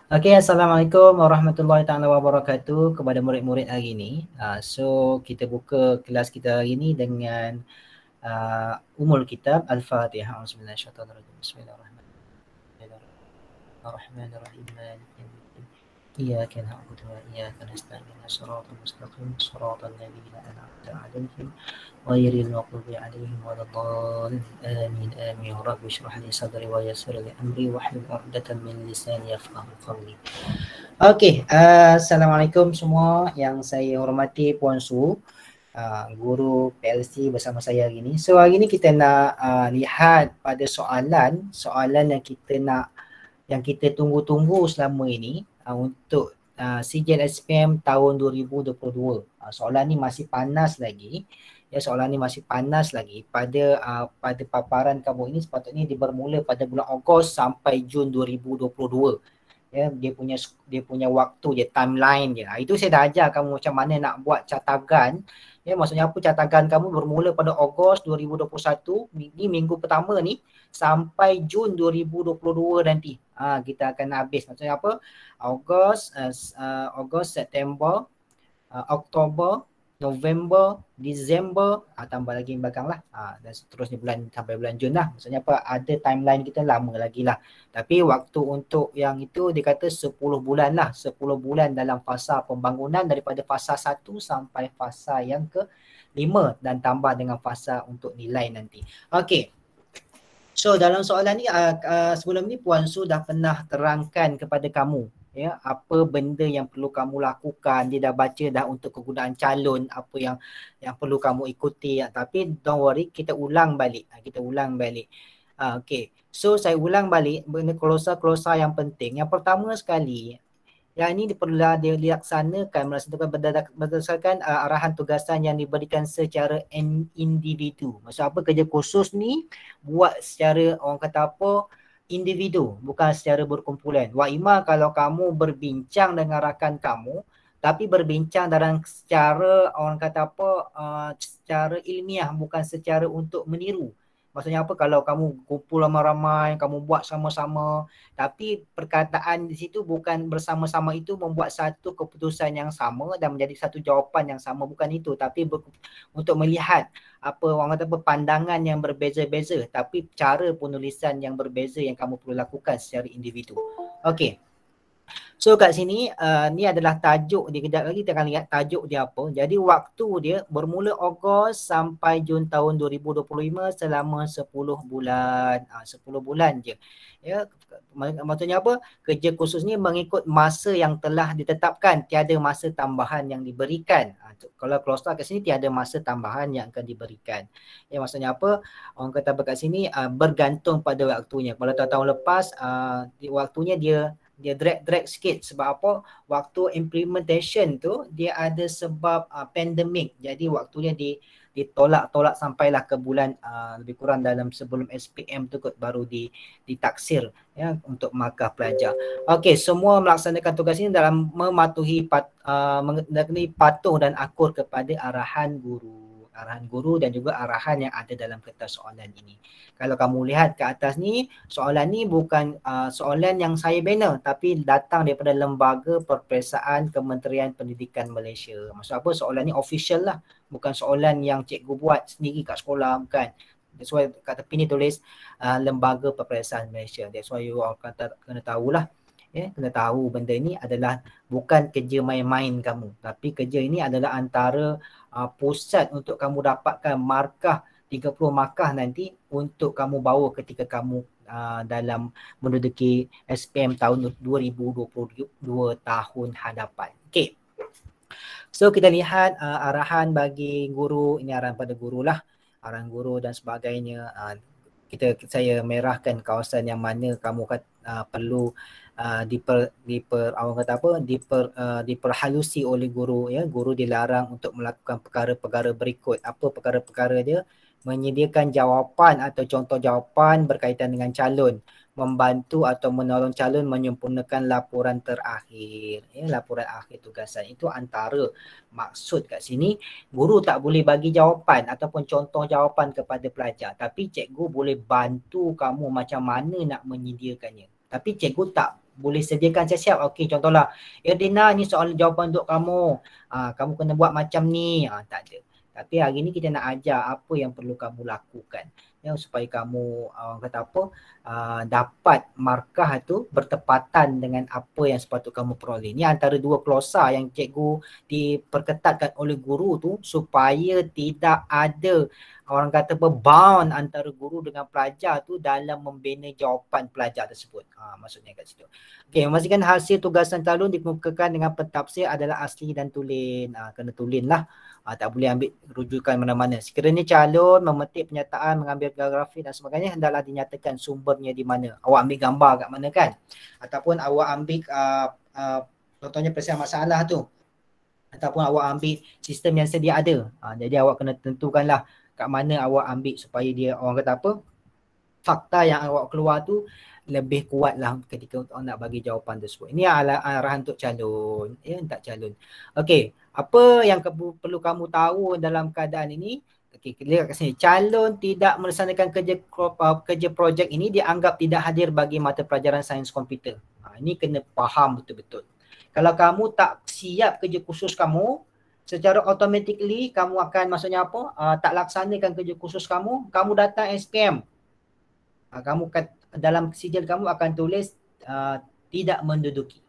Okey, Assalamualaikum warahmatullahi taala wabarakatuh kepada murid-murid hari ini. So kita buka kelas kita hari ini dengan Ummul Kitab Al-Fatihah. Auzubillahi Bismillahirrahmanirrahim. Iyyaka na'budu wa iyyaka nasta'in. Shiratal mustaqim, shiratal ladzina an'amta 'alaihim ghairil maghdubi 'alaihim waladdallin. Amin. Amin. Rabbi shrah li sadri wa yassir li amri wahlul 'uqdatam min lisani yafqahu qawli. Okey, Assalamualaikum semua yang saya hormati Puan Su, guru PLC bersama saya hari ini. So hari ini kita nak lihat pada soalan yang kita tunggu-tunggu selama ini untuk sijil SPM tahun 2022. Soalan ni masih panas lagi. Ya, soalan ni masih panas lagi pada paparan kamu ini sepatutnya bermula pada bulan Ogos sampai Jun 2022. Ya, dia punya waktu je, timeline je. Itu saya dah ajar kamu macam mana nak buat catagan. Ya, maksudnya apa, catagan kamu bermula pada Ogos 2021, ni minggu pertama ni, sampai Jun 2022 nanti. Kita akan habis. Maksudnya apa? Ogos, September, Oktober, November, Disember, tambah lagi belakang lah, dan seterusnya sampai bulan Jun lah. Maksudnya apa, ada timeline kita lama lagi lah. Tapi waktu untuk yang itu dia kata 10 bulan lah, 10 bulan dalam fasa pembangunan daripada fasa 1 sampai fasa yang ke-5 dan tambah dengan fasa untuk nilai nanti. Okey. So dalam soalan ni, sebelum ni Puan Su dah pernah terangkan kepada kamu, ya, apa benda yang perlu kamu lakukan. Dia dah baca dah untuk kegunaan calon, apa yang perlu kamu ikuti. Tapi don't worry, kita ulang balik. Okay, so saya ulang balik benda klosa yang penting. Yang pertama sekali, yang ini perlulah dia dilaksanakan berdasarkan arahan tugasan yang diberikan secara individu. Maksud apa, kerja khusus ni buat secara, orang kata apa, individu, bukan secara berkumpulan. Ima kalau kamu berbincang dengan rakan kamu, tapi berbincang dalam secara, orang kata apa, secara ilmiah, bukan secara untuk meniru. Maksudnya apa, kalau kamu kumpul ramai-ramai, kamu buat sama-sama, tapi perkataan di situ bukan bersama-sama itu membuat satu keputusan yang sama dan menjadi satu jawapan yang sama, bukan itu. Tapi untuk melihat apa, orang kata apa, pandangan yang berbeza-beza, tapi cara penulisan yang berbeza yang kamu perlu lakukan secara individu. Okey. So kat sini, ni adalah tajuk dia. Kejap lagi kita akan lihat tajuk dia apa. Jadi waktu dia bermula Ogos sampai Jun tahun 2025 selama 10 bulan. 10 bulan je. Ya, maksudnya apa? Kerja khusus ni mengikut masa yang telah ditetapkan. Tiada masa tambahan yang diberikan. Kalau kloster kat sini tiada masa tambahan yang akan diberikan. Ya, maksudnya apa? Orang kata kat sini bergantung pada waktunya. Kalau tahun lepas, waktunya dia drag sikit. Sebab apa? Waktu implementation tu dia ada sebab pandemik. Jadi waktunya ditolak sampailah ke bulan lebih kurang dalam sebelum SPM tu kot baru ditaksir, ya, untuk markah pelajar. Okey, semua melaksanakan tugas ini dalam mematuhi patuh dan akur kepada arahan guru dan juga arahan yang ada dalam kertas soalan ini. Kalau kamu lihat ke atas ni, soalan ni bukan soalan yang saya bina, tapi datang daripada Lembaga Perperiksaan Kementerian Pendidikan Malaysia. Maksud apa, soalan ni official lah, bukan soalan yang cikgu buat sendiri kat sekolah, bukan. That's why kat tepi ni tulis Lembaga Perperiksaan Malaysia. That's why you all kena tahulah. Ya, kena tahu benda ini adalah bukan kerja main-main kamu, tapi kerja ini adalah antara pusat untuk kamu dapatkan markah 30 markah nanti untuk kamu bawa ketika kamu dalam menduduki SPM tahun 2022 tahun hadapan. Okey. So kita lihat arahan bagi guru, ini arahan pada guru lah, arahan guru dan sebagainya. Saya merahkan kawasan yang mana kamu perlu diperhalusi oleh guru, ya. Guru dilarang untuk melakukan perkara-perkara berikut. Apa perkara-perkara dia? Menyediakan jawapan atau contoh jawapan berkaitan dengan calon, membantu atau menolong calon menyempurnakan laporan terakhir, ya, laporan akhir tugasan. Itu antara maksud kat sini. Guru tak boleh bagi jawapan ataupun contoh jawapan kepada pelajar, tapi cikgu boleh bantu kamu macam mana nak menyediakannya. Tapi cikgu tak boleh sediakan siap-siap. Okey, contohlah, Dina ni soalan jawapan untuk kamu. Kamu kena buat macam ni. Tak ada. Tapi hari ni kita nak ajar apa yang perlu kamu lakukan. Ya, supaya kamu kata apa, dapat markah tu bertepatan dengan apa yang sepatut kamu peroleh. Ni antara dua klausa yang cikgu diperketatkan oleh guru tu supaya tidak ada orang kata bound antara guru dengan pelajar tu dalam membina jawapan pelajar tersebut. Maksudnya kat situ. Okey, memastikan hasil tugasan calon dikemukakan dengan pentafsir adalah asli dan tulen. Kena tulen lah. Tak boleh ambil rujukan mana-mana. Sekiranya calon memetik pernyataan, mengambil grafik dan sebagainya, hendaklah dinyatakan sumbernya di mana. Awak ambil gambar kat mana kan? Ataupun awak ambil contohnya persiapan masalah tu. Ataupun awak ambil sistem yang sedia ada. Jadi awak kena tentukanlah kat mana awak ambil supaya dia orang kata apa, fakta yang awak keluar tu lebih kuat lah ketika nak bagi jawapan tersebut. Ini arahan untuk calon, ya, untuk calon. Okey, apa yang perlu kamu tahu dalam keadaan ini? Okey, kita lihat kat sini. Calon tidak melaksanakan kerja projek ini dianggap tidak hadir bagi mata pelajaran sains komputer. Ini kena faham betul-betul. Kalau kamu tak siap kerja khusus kamu, secara automatically kamu akan, maksudnya apa, tak laksanakan kerja khusus kamu, kamu datang SPM. Kamu dalam sijil kamu akan tulis tidak menduduki.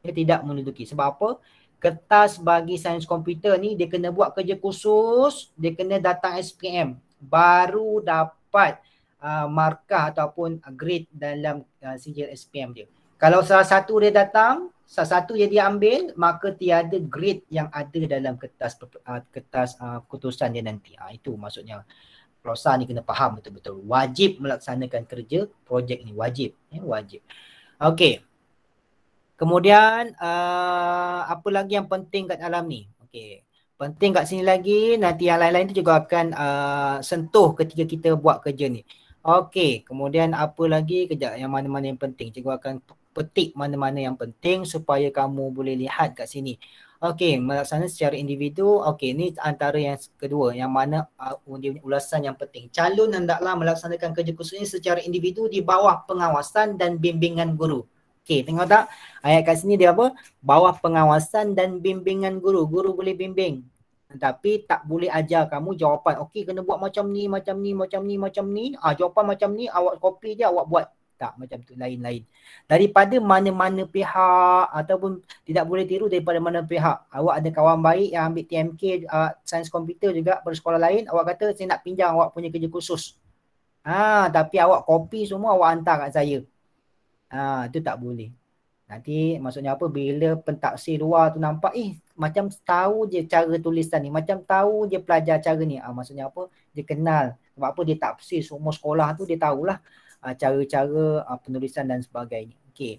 Tidak menduduki. Sebab apa? Kertas bagi sains komputer ni dia kena buat kerja khusus, dia kena datang SPM baru dapat markah ataupun grade dalam sijil SPM dia. Kalau salah satu dia datang, salah satu yang dia ambil, maka tiada grade yang ada dalam kertas keputusan dia nanti. Itu maksudnya. Klausa ni kena faham betul-betul. Wajib melaksanakan kerja projek ni. Wajib. Wajib. Okey. Kemudian apa lagi yang penting kat dalam ni? Okey. Penting kat sini lagi, nanti yang lain-lain tu juga akan sentuh ketika kita buat kerja ni. Okey. Kemudian apa lagi? Kejap, yang mana-mana yang penting. Cikgu akan petik mana-mana yang penting supaya kamu boleh lihat kat sini. Okey, melaksanakan secara individu. Okey, ni antara yang kedua, yang mana ulasan yang penting. Calon hendaklah melaksanakan kerja khususnya secara individu di bawah pengawasan dan bimbingan guru. Okey, tengok tak? Ayat kat sini dia apa? Bawah pengawasan dan bimbingan guru. Guru boleh bimbing. Tapi tak boleh ajar kamu jawapan. Okey, kena buat macam ni, macam ni, macam ni, macam ni. Jawapan macam ni, awak copy je, awak buat. Tak, macam tu, lain-lain. Daripada mana-mana pihak ataupun tidak boleh tiru daripada mana pihak. Awak ada kawan baik yang ambil TMK sains komputer juga pada sekolah lain, awak kata saya nak pinjam awak punya kerja khusus. Tapi awak copy semua awak hantar kat saya. Itu tak boleh. Nanti maksudnya apa, bila pentaksir luar tu nampak macam tahu je cara tulisan ni, macam tahu je pelajar cara ni. Maksudnya apa, dia kenal. Sebab apa, dia tafsir semua sekolah tu, dia tahulah cara-cara penulisan dan sebagainya. Okey.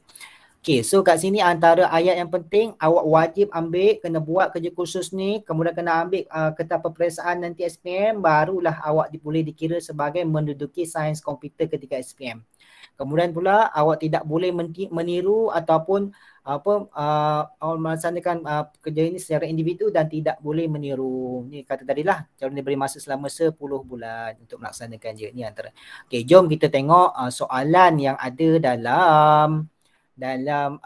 So kat sini antara ayat yang penting, awak wajib ambil, kena buat kerja khusus ni, kemudian kena ambil kertas peperiksaan nanti SPM, barulah awak boleh dikira sebagai menduduki sains komputer ketika SPM. Kemudian pula awak tidak boleh meniru ataupun melaksanakan kerja ini secara individu dan tidak boleh meniru. Ni kata tadilah, calon diberi masa selama 10 bulan untuk melaksanakan je. Ni antara. Okey, jom kita tengok soalan yang ada dalam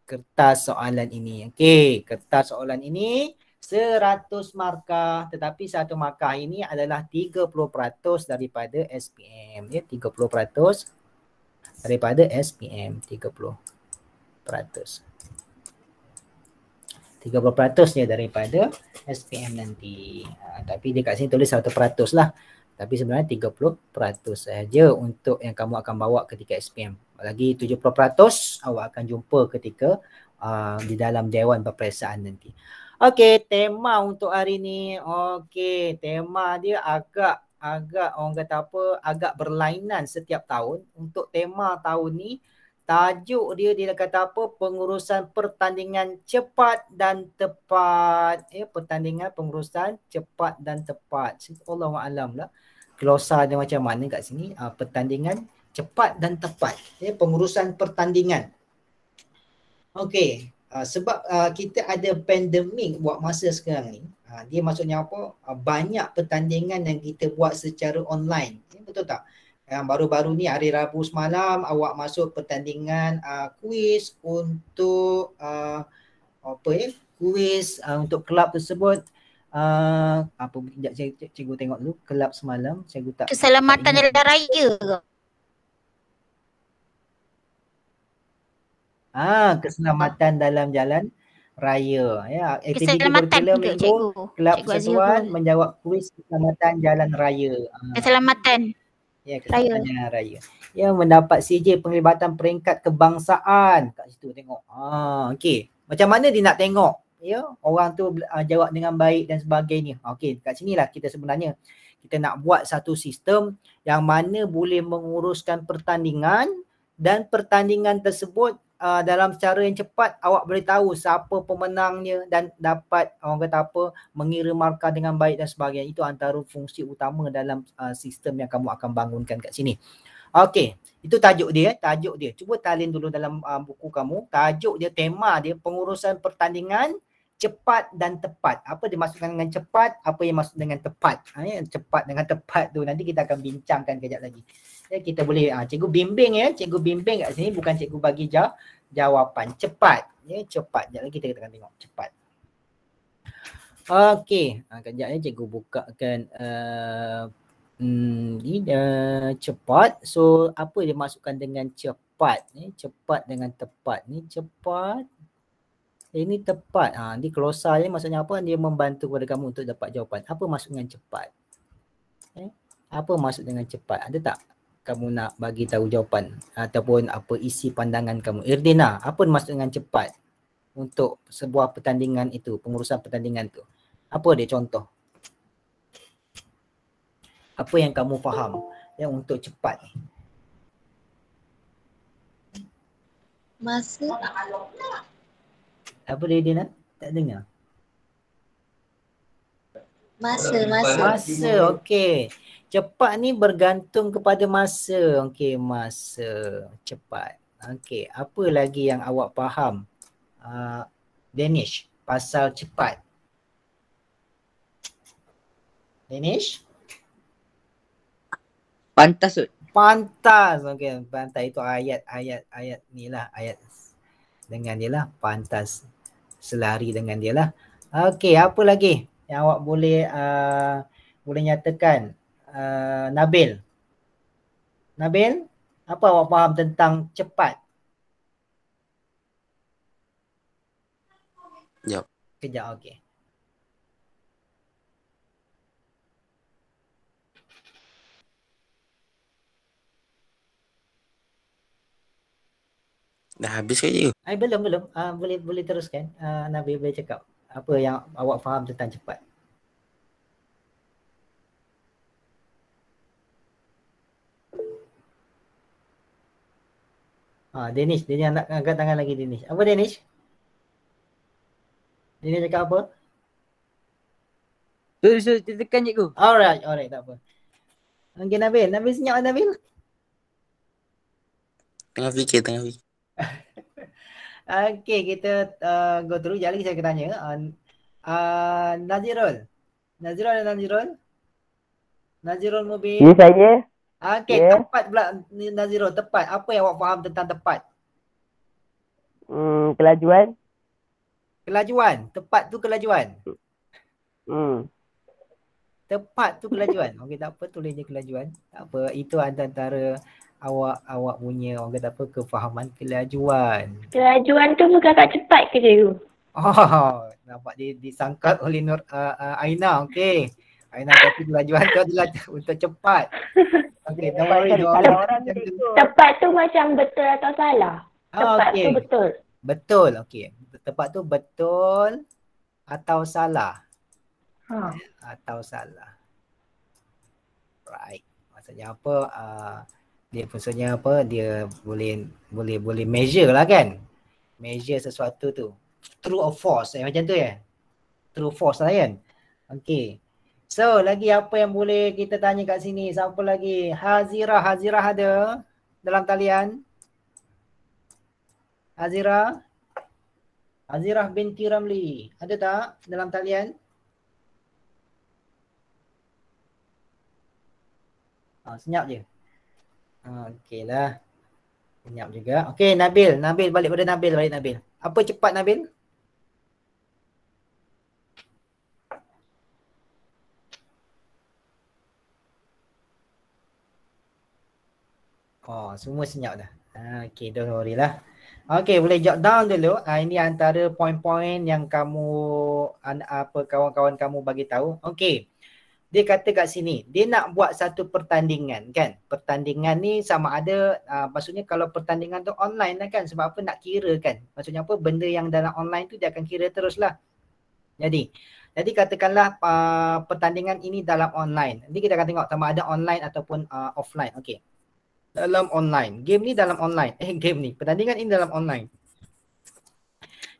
kertas soalan ini. Okey, kertas soalan ini 100 markah, tetapi satu markah ini adalah 30% daripada SPM. 30% daripada SPM, 30%. 30% daripada SPM nanti. Tapi dia kat sini tulis 100% lah. Tapi sebenarnya 30% saja untuk yang kamu akan bawa ketika SPM. Lagi 70% awak akan jumpa ketika di dalam Dewan Peperiksaan nanti. Okey, tema untuk hari ni. Okey, tema dia agak orang kata apa, agak berlainan setiap tahun. Untuk tema tahun ni, tajuk dia kata apa, pengurusan pertandingan cepat dan tepat. Pertandingan pengurusan cepat dan tepat. Allahualam lah. Glosa dia macam mana kat sini? Pertandingan cepat dan tepat. Pengurusan pertandingan. Okey. Sebab kita ada pandemik buat masa sekarang ni. Dia maksudnya apa? Banyak pertandingan yang kita buat secara online. Betul tak? Yang baru-baru ni hari Rabu semalam awak masuk pertandingan kuis untuk kuis untuk kelab tersebut. Apa sekejap cikgu tengok dulu kelab semalam, cikgu tak Keselamatan tak jalan raya ke? Keselamatan dalam jalan raya. Ya, aktiviti Keselamatan kurikulum ke minggu cikgu? kelab Cikgu persatuan Azirul. menjawab kuis keselamatan jalan raya. Keselamatan Ya, raya. keselamatan jalan raya. Ya, mendapat CJ penglibatan peringkat kebangsaan. Kat situ tengok. Okey. Macam mana dia nak tengok? Ya, orang tu jawab dengan baik dan sebagainya. Okey, kat sinilah kita sebenarnya kita nak buat satu sistem yang mana boleh menguruskan pertandingan dan pertandingan tersebut dalam cara yang cepat awak boleh tahu siapa pemenangnya dan dapat orang kata apa mengira markah dengan baik dan sebagainya. Itu antara fungsi utama dalam sistem yang kamu akan bangunkan kat sini. Okey, itu tajuk dia. Cuba talin dulu dalam buku kamu. Tajuk dia, tema dia pengurusan pertandingan cepat dan tepat. Apa dimaksudkan dengan cepat? Apa yang maksud dengan tepat? Cepat dengan tepat tu nanti kita akan bincangkan kejap lagi. Ya, kita boleh cikgu bimbing ya. Cikgu bimbing kat sini bukan cikgu bagi jawapan. Cepat. Ya, cepat. Sekejap lagi kita akan tengok cepat. Okey, kejap ya cikgu bukakan ni cepat. So apa dia masukkan dengan cepat ni? Cepat dengan tepat ni cepat. Ini tepat. Ni glosa ni maksudnya apa? Dia membantu kepada kamu untuk dapat jawapan. Apa maksud dengan cepat? Apa maksud dengan cepat? Ada tak kamu nak bagi tahu jawapan ataupun apa isi pandangan kamu? Irdina, apa maksud dengan cepat untuk sebuah pertandingan itu, pengurusan pertandingan tu? Apa dia contoh? Apa yang kamu faham yang untuk cepat? Masa. Apa dia nak? Tak dengar. Masa, okey. Cepat ni bergantung kepada masa. Okey, masa. Cepat. Okey, apa lagi yang awak faham? Danish, pasal cepat. Danish? Pantas. Pantas. Okey, pantas itu ayat ni lah. Ayat dengan dia lah. Pantas. Selari dengan dia lah. Okey, apa lagi yang awak boleh nyatakan? Nabil, apa awak faham tentang cepat? Kejap, okey. Dah habis ke je? Belum. Boleh teruskan. Nabil boleh cakap apa yang awak faham tentang cepat. Danish, dia nak angkat tangan lagi Danish. Apa Danish? Danish cakap apa? Terus tekan cikgu. Alright, tak apa. Okey Nabil senyap Nabil. Tengah fikir. Okey, kita go through. Sekejap lagi saya akan tanya. Nazirul Mubin. Ya, saya. Okey, tepat pula Nazirul. Tepat. Apa yang awak faham tentang tepat? Kelajuan. Tepat tu kelajuan. Tepat tu kelajuan. Okey, tak apa, tulis je kelajuan. Tak apa, itu antara awak punya orang kata apa, kefahaman kelajuan. Kelajuan tu bukan kat cepat ke cikgu? Nampak disangkal oleh Aina. Okey. Aina kata kelajuan tu adalah untuk cepat. Okey, don't worry. Tepat tu macam betul atau salah? Tepat tu betul. Betul, okey. Tepat tu betul atau salah? Atau salah. Right. Maksudnya apa? Dia boleh measure lah kan? Measure sesuatu tu. True or false macam tu ya? True false lah kan? Okay. So lagi apa yang boleh kita tanya kat sini? Siapa lagi? Hazirah ada dalam talian? Hazirah binti Ramli. Ada tak dalam talian? Senyap je. Okey lah. Senyap juga. Okey, Nabil. Nabil, balik pada Nabil. Balik Nabil. Apa cepat Nabil? Oh, semua senyap dah. Okey, don't worry lah. Okey, boleh jot down dulu. Ini antara poin-poin yang kawan-kawan kamu bagi tahu. Okey. Dia kata kat sini, dia nak buat satu pertandingan kan. Pertandingan ni sama ada, maksudnya kalau pertandingan tu online lah kan. Sebab apa nak kira kan. Maksudnya apa, benda yang dalam online tu dia akan kira terus lah. Jadi katakanlah pertandingan ini dalam online. Nanti kita akan tengok sama ada online ataupun offline. Okey. Dalam online. Game ni dalam online. Pertandingan ini dalam online.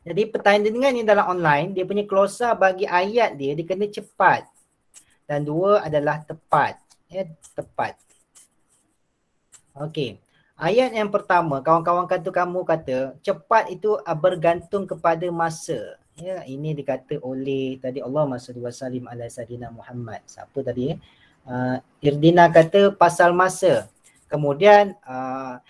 Jadi pertandingan ini dalam online, dia punya closer bagi ayat dia kena cepat. Dan dua adalah tepat. Ya, tepat. Okey. Ayat yang pertama, kawan-kawan kamu kata, cepat itu bergantung kepada masa. Ya, ini dikata oleh tadi Allahumma salli wa sallim ala sayyidina Muhammad. Siapa tadi? Irdina kata pasal masa. Kemudian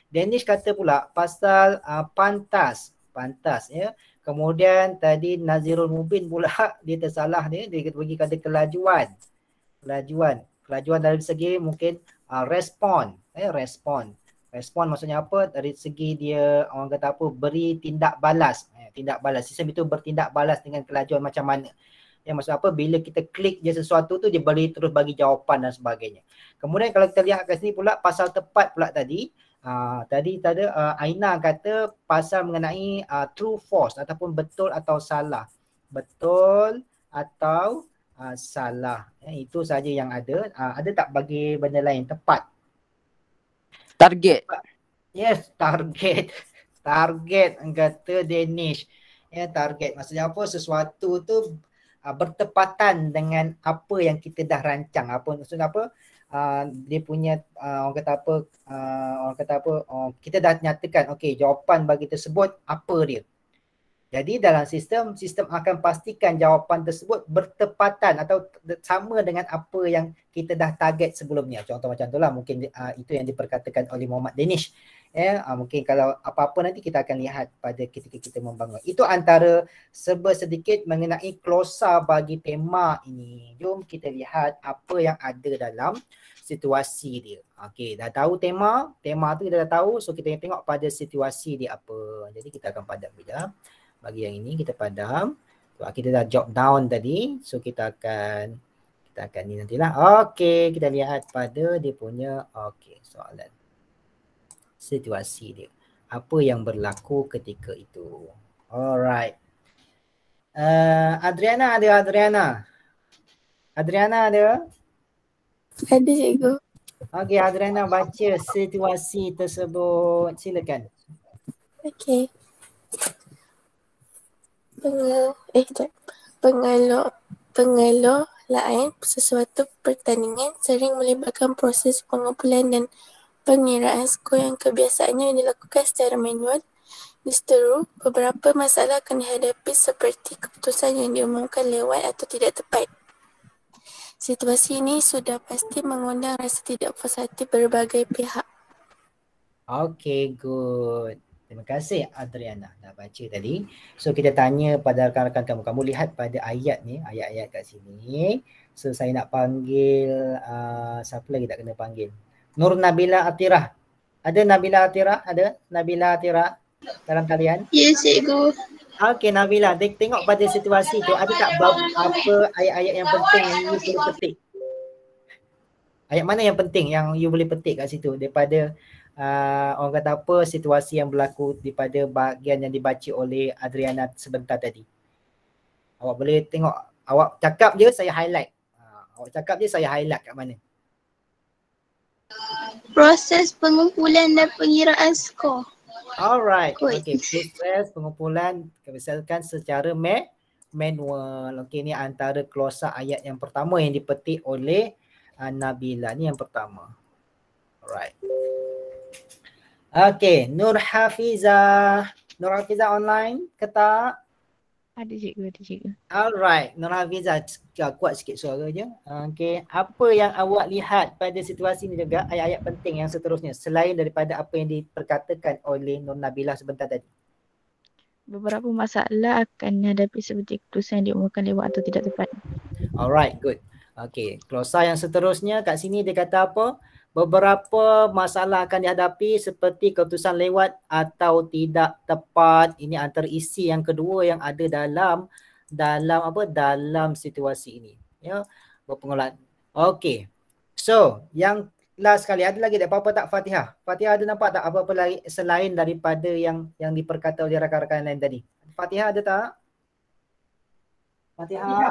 Danish kata pula pasal pantas. Pantas ya. Kemudian tadi Nazirul Mubin pula dia tersalah dia bagi kata kelajuan. Kelajuan dari segi mungkin respon. Respon maksudnya apa? Dari segi dia orang kata apa, beri tindak balas. Tindak balas. Sistem itu bertindak balas dengan kelajuan macam mana. Yang maksud apa? Bila kita klik je sesuatu tu dia boleh terus bagi jawapan dan sebagainya. Kemudian kalau kita lihat kat sini pula pasal tepat pula tadi. Tadi Aina kata pasal mengenai true false ataupun betul atau salah. Betul atau salah. Itu saja yang ada. Ada tak bagi benda lain? Tepat. Target. Yes, target. Target kata Danish. Ya, target. Maksudnya apa? Sesuatu tu bertepatan dengan apa yang kita dah rancang. Apa maksudnya apa? Dia punya orang kata apa? Kita dah nyatakan okey, jawapan bagi tersebut apa dia. Jadi dalam sistem akan pastikan jawapan tersebut bertepatan atau sama dengan apa yang kita dah target sebelumnya. Contoh macam itulah mungkin itu yang diperkatakan oleh Muhammad Danish. Mungkin kalau apa-apa nanti kita akan lihat pada ketika kita membangun. Itu antara sedikit mengenai closer bagi tema ini. Jom kita lihat apa yang ada dalam situasi dia. Okey, dah tahu tema tu kita dah tahu. So kita tengok pada situasi dia apa. Jadi kita akan padam sekejap. Bagi yang ini kita padam. Kita dah jot down tadi. So kita akan ni nantilah. Okey, kita lihat pada dia punya soalan. Situasi dia. Apa yang berlaku ketika itu. Alright. Adriana ada? Adriana ada? Ada cikgu. Okey, Adriana baca situasi tersebut. Silakan. Okey. Pengelolaan sesuatu pertandingan sering melibatkan proses pengumpulan dan pengiraan skor yang kebiasaannya dilakukan secara manual. Justeru, beberapa masalah akan dihadapi seperti keputusan yang diumumkan lewat atau tidak tepat. Situasi ini sudah pasti mengundang rasa tidak puas hati berbagai pihak. Okay, good. Terima kasih Adriana dah baca tadi. So kita tanya pada rakan-rakan kamu. Kamu lihat pada ayat ni, ayat-ayat kat sini. So saya nak panggil, siapa lagi tak kena panggil? Nur Nabila Atirah. Ada Nabila Atirah? Ada Nabila Atirah dalam kalian? Ya, cikgu. Okay Nabila, tengok pada situasi tu. Ada tak apa ayat-ayat yang penting yang you boleh petik? Ayat mana yang penting yang you boleh petik kat situ daripada orang kata apa, situasi yang berlaku daripada bahagian yang dibaca oleh Adriana sebentar tadi. Awak boleh tengok, awak cakap je saya highlight. Awak cakap je saya highlight kat mana. Proses pengumpulan dan pengiraan skor. Alright. Okay, proses pengumpulan misalkan secara manual. Okay, ni antara closer ayat yang pertama yang dipetik oleh Nabila. Ni yang pertama. Alright. Okay, Nur Hafizah online ke tak? Ada cikgu. Alright, Nur Hafizah, kuat sikit suara je. Okay, apa yang awak lihat pada situasi ni juga, ayat-ayat penting yang seterusnya, selain daripada apa yang diperkatakan oleh Nur Nabilah sebentar tadi? Beberapa masalah akan dihadapi seperti keputusan yang diumumkan lewat atau tidak tepat. Alright, good. Okay, klausa yang seterusnya kat sini dia kata apa? Beberapa masalah akan dihadapi seperti keputusan lewat atau tidak tepat. Ini antara isi yang kedua yang ada dalam situasi ini. Ya, berpengulangan. Okay. So, yang last sekali, ada lagi apa-apa tak Fatihah? Fatihah ada nampak tak apa-apa lagi selain daripada yang diperkata oleh rakan-rakan lain tadi? Fatihah ada tak? Fatihah?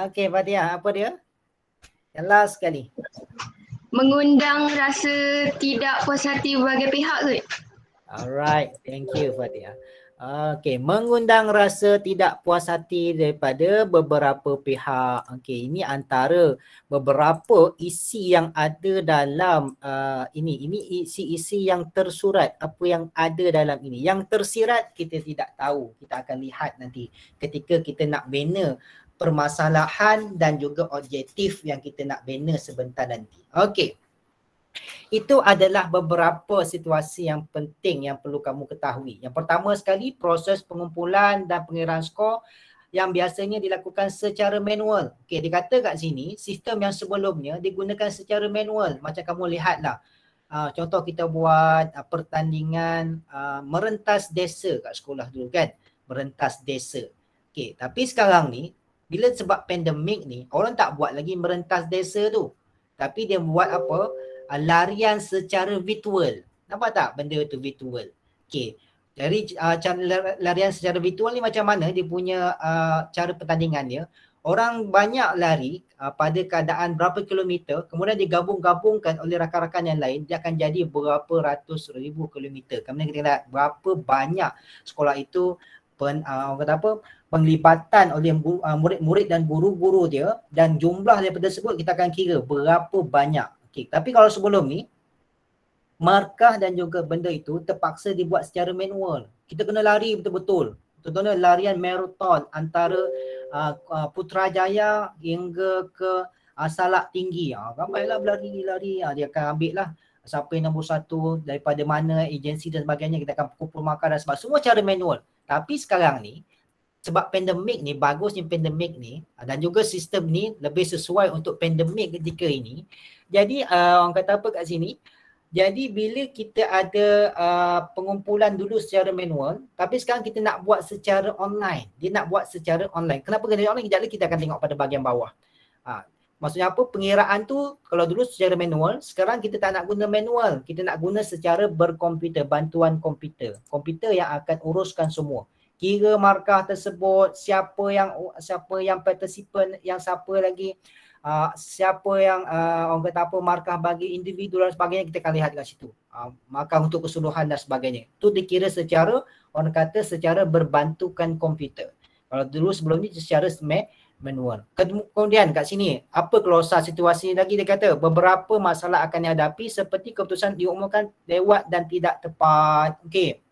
Okay, Fatihah, apa dia? Yang last sekali. Mengundang rasa tidak puas hati berbagai pihak tu. Alright, thank you Fatihah. Okay, mengundang rasa tidak puas hati daripada beberapa pihak. Okay, ini antara beberapa isi yang ada dalam ini isi-isi yang tersurat, apa yang ada dalam ini. Yang tersirat kita tidak tahu, kita akan lihat nanti ketika kita nak bina permasalahan dan juga objektif yang kita nak bina sebentar nanti. Okey. Itu adalah beberapa situasi yang penting yang perlu kamu ketahui. Yang pertama sekali, proses pengumpulan dan pengiraan skor yang biasanya dilakukan secara manual. Okey, dikata kat sini, sistem yang sebelumnya digunakan secara manual. Macam kamu lihatlah. Contoh kita buat pertandingan merentas desa kat sekolah dulu kan. Merentas desa. Okey, tapi sekarang ni bila sebab pandemik ni, orang tak buat lagi merentas desa tu. Tapi dia buat apa? Larian secara virtual. Nampak tak benda tu virtual? Okay. Jadi larian secara virtual ni macam mana dia punya cara pertandingan dia? Orang banyak lari pada keadaan berapa kilometer, kemudian digabung-gabungkan oleh rakan-rakan yang lain, dia akan jadi berapa ratus ribu kilometer. Kemudian kita lihat berapa banyak sekolah itu penglibatan oleh murid-murid dan guru-guru dia, dan jumlah daripada tersebut kita akan kira berapa banyak. Okay. Tapi kalau sebelum ni, markah dan juga benda itu terpaksa dibuat secara manual. Kita kena lari betul-betul. Contohnya larian maraton antara Putrajaya hingga ke Salak Tinggi. Ramailah berlari-lari. Dia akan ambil lah siapa yang nombor satu, daripada mana agensi dan sebagainya. Kita akan kumpul markah dan sebagainya. Semua cara manual. Tapi sekarang ni, sebab pandemik ni, bagusnya pandemik ni dan juga sistem ni lebih sesuai untuk pandemik ketika ini. Jadi orang kata apa kat sini, jadi bila kita ada pengumpulan dulu secara manual, tapi sekarang kita nak buat secara online. Dia nak buat secara online. Kenapa kena online? Kejap lagi kita akan tengok pada bahagian bawah. Maksudnya apa? Pengiraan tu kalau dulu secara manual, sekarang kita tak nak guna manual. Kita nak guna secara berkomputer, bantuan komputer. Komputer yang akan uruskan semua. Kira markah tersebut, siapa yang participant, yang siapa lagi, siapa yang orang kata apa, markah bagi individu dan sebagainya, kita akan lihat kat situ. Markah untuk keseluruhan dan sebagainya. Itu dikira secara, orang kata secara berbantukan komputer. Kalau dulu sebelum ni secara manual. Kemudian kat sini, apa klausa situasi lagi dia kata, beberapa masalah akan dihadapi seperti keputusan diumumkan lewat dan tidak tepat. Okey.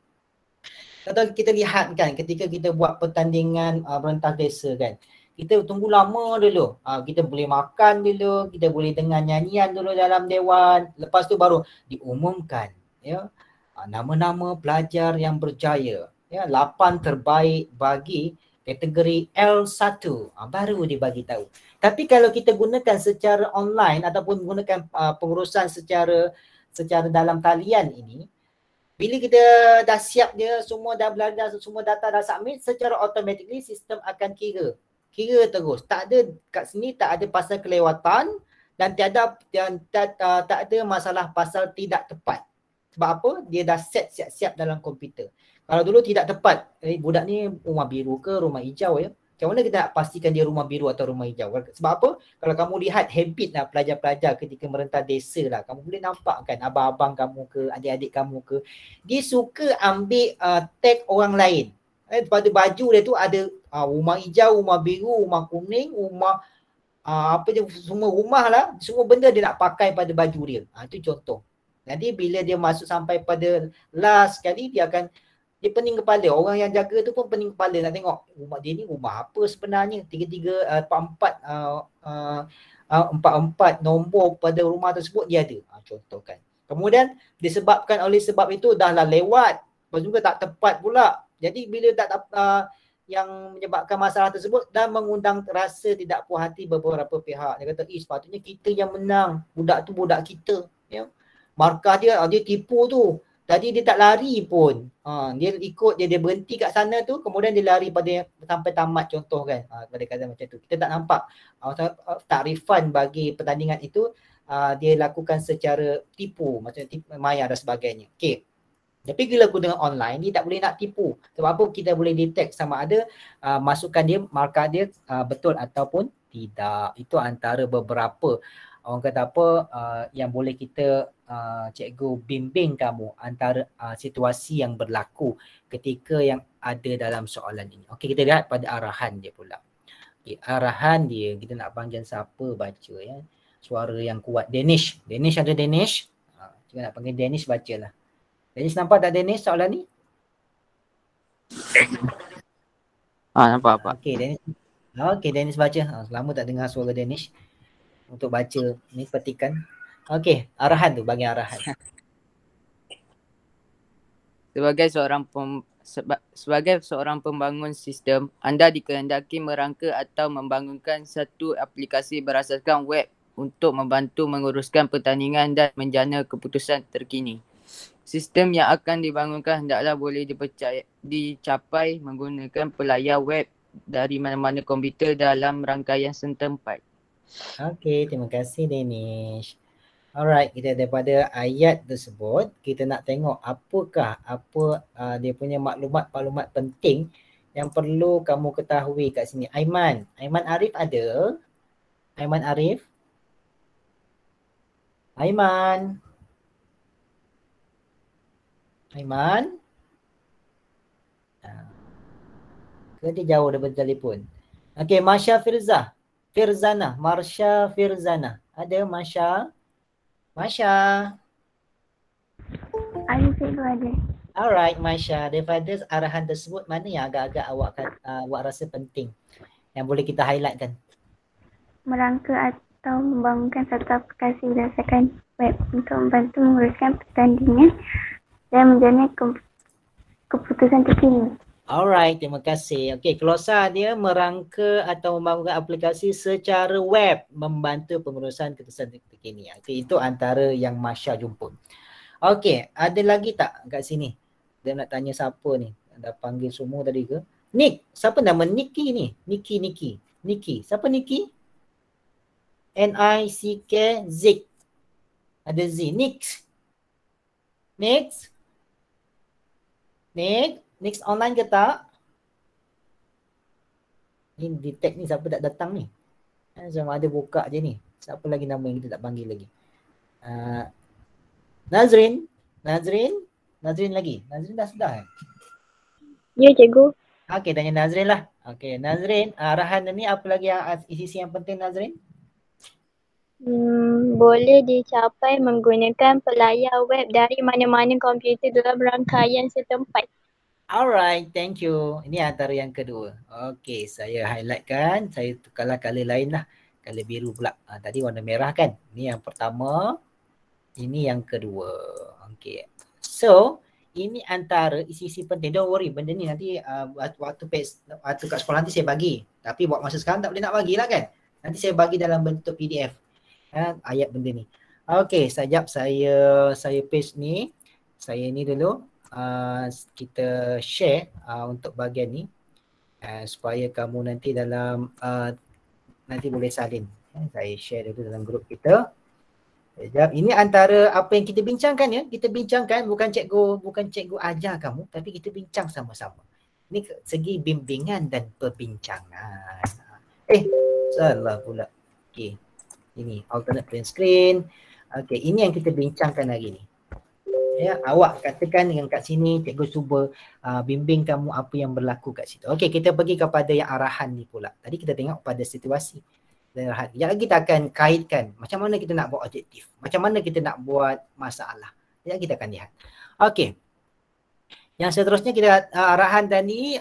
Contoh kita lihat kan ketika kita buat pertandingan merentas desa kan. Kita tunggu lama dulu. Kita boleh makan dulu, kita boleh dengar nyanyian dulu dalam dewan. Lepas tu baru diumumkan ya. Nama-nama pelajar yang berjaya. Ya, 8 terbaik bagi kategori L1. Baru dibagi tahu. Tapi kalau kita gunakan secara online ataupun gunakan pengurusan secara dalam talian ini, bila kita dah siap dia, semua dah belajar, semua data dah submit, secara automatically sistem akan kira terus. Tak ada kat sini, tak ada pasal kelewatan dan tak ada masalah pasal tidak tepat. Sebab apa? Dia dah set siap-siap dalam komputer. Kalau dulu tidak tepat, budak ni rumah biru ke rumah hijau ya? Macam mana kita nak pastikan dia rumah biru atau rumah hijau? Sebab apa? Kalau kamu lihat habit lah pelajar-pelajar ketika merentas desa lah, kamu boleh nampak kan abang-abang kamu ke, adik-adik kamu ke, dia suka ambil tag orang lain. Pada baju dia tu ada rumah hijau, rumah biru, rumah kuning, rumah semua rumah lah, semua benda dia nak pakai pada baju dia. Itu contoh. Jadi bila dia masuk sampai pada last sekali, dia akan Dia pening kepala. Orang yang jaga tu pun pening kepala nak tengok rumah dia ni rumah apa sebenarnya. Empat-empat nombor pada rumah tersebut dia ada. Contoh kan. Kemudian disebabkan oleh sebab itu dah lah lewat. Lepas juga tak tepat pula. Jadi bila yang menyebabkan masalah tersebut dan mengundang rasa tidak puas hati beberapa pihak. Dia kata, sepatutnya kita yang menang. Budak tu budak kita. Ya. Markah dia tipu tu. Tadi dia tak lari pun. Dia ikut dia berhenti kat sana tu, kemudian dia lari sampai tamat contoh kan. Kata-kata macam tu. Kita tak nampak takrifan bagi pertandingan itu dia lakukan secara tipu, macam tipu maya dan sebagainya. Okey. Tapi bila guna online, dia tak boleh nak tipu. Sebab apa? Kita boleh detect sama ada masukan dia, markah dia betul ataupun tidak. Itu antara beberapa orang kata apa yang boleh kita cikgu bimbing kamu antara situasi yang berlaku ketika yang ada dalam soalan ini. Okey, kita lihat pada arahan dia pula. Okay, arahan dia, kita nak panggil siapa baca ya. Suara yang kuat. Danish. Danish ada Danish? Kita nak panggil Danish, bacalah. Danish nampak tak Danish soalan ni? Nampak Pak. Okey, Danish baca. Lama tak dengar suara Danish. Untuk baca ni petikan. Okey, arahan tu, bagi arahan. Sebagai seorang pembangun sistem, anda dikehendaki merangka atau membangunkan satu aplikasi berasaskan web untuk membantu menguruskan pertandingan dan menjana keputusan terkini. Sistem yang akan dibangunkan hendaklah boleh dicapai menggunakan pelayar web dari mana-mana komputer dalam rangkaian setempat. Okey, terima kasih Danish. Alright, kita daripada ayat tersebut, kita nak tengok apa dia punya maklumat penting yang perlu kamu ketahui kat sini. Aiman Arif ada? Aiman Arif? Aiman? Ke dia jauh daripada telefon? Okey, Marsha Firzana. Ada Marsha? Ada cikgu ada. Alright, Marsha. Daripada arahan tersebut, mana yang agak-agak awak rasa penting yang boleh kita highlightkan? Merangka atau membangunkan satu aplikasi berdasarkan web untuk membantu menguruskan pertandingan dan menjana keputusan terkini. Alright, terima kasih. Okey, Klosa dia merangka atau membangunkan aplikasi secara web membantu pengurusan keputusan terkini. Okey, itu antara yang Masya jumpa. Okey, ada lagi tak kat sini? Dia nak tanya siapa ni? Dah panggil semua tadi ke? Nick, siapa nama Nicky ni? Nicky. Siapa Nicky? Nick Zik. Ada Z. Next online ke tak? Ni detect ni siapa tak datang ni. Sama ada buka je ni. Siapa lagi nama yang kita tak panggil lagi? Nazrin lagi. Nazrin dah sudah kan? Ya cikgu. Okey, tanya Nazrin lah. Okey, Nazrin, arahan ni apa lagi yang isi yang penting Nazrin? Boleh dicapai menggunakan pelayar web dari mana-mana komputer dalam rangkaian setempat. Alright, thank you. Ini antara yang kedua. Okey, saya highlightkan. Saya tukarlah color lain lah. Color biru pula. Tadi warna merah kan? Ini yang pertama. Ini yang kedua. Okey. So, ini antara isi-isi penting. Don't worry, benda ni nanti waktu kat sekolah nanti saya bagi. Tapi buat masa sekarang tak boleh nak bagilah kan? Nanti saya bagi dalam bentuk PDF. Ayat benda ni. Okey, sekejap saya paste ni. Saya ni dulu. Kita share untuk bahagian ni supaya kamu nanti dalam nanti boleh salin. Saya share dulu dalam grup kita. Sekejap. Ini antara apa yang kita bincangkan ya. Kita bincangkan bukan cikgu ajar kamu, tapi kita bincang sama-sama. Ini segi bimbingan dan perbincangan. Salah pula. Okey. Ini alternate print screen. Okey, ini yang kita bincangkan hari ni. Ya, awak katakan dengan kat sini, cikgu cuba bimbing kamu apa yang berlaku kat situ. Okey, kita pergi kepada yang arahan ni pula. Tadi kita tengok pada situasi dan arahan. Sekejap lagi kita akan kaitkan macam mana kita nak buat objektif, macam mana kita nak buat masalah. Sekejap kita akan lihat. Okey. Yang seterusnya kita arahan tadi,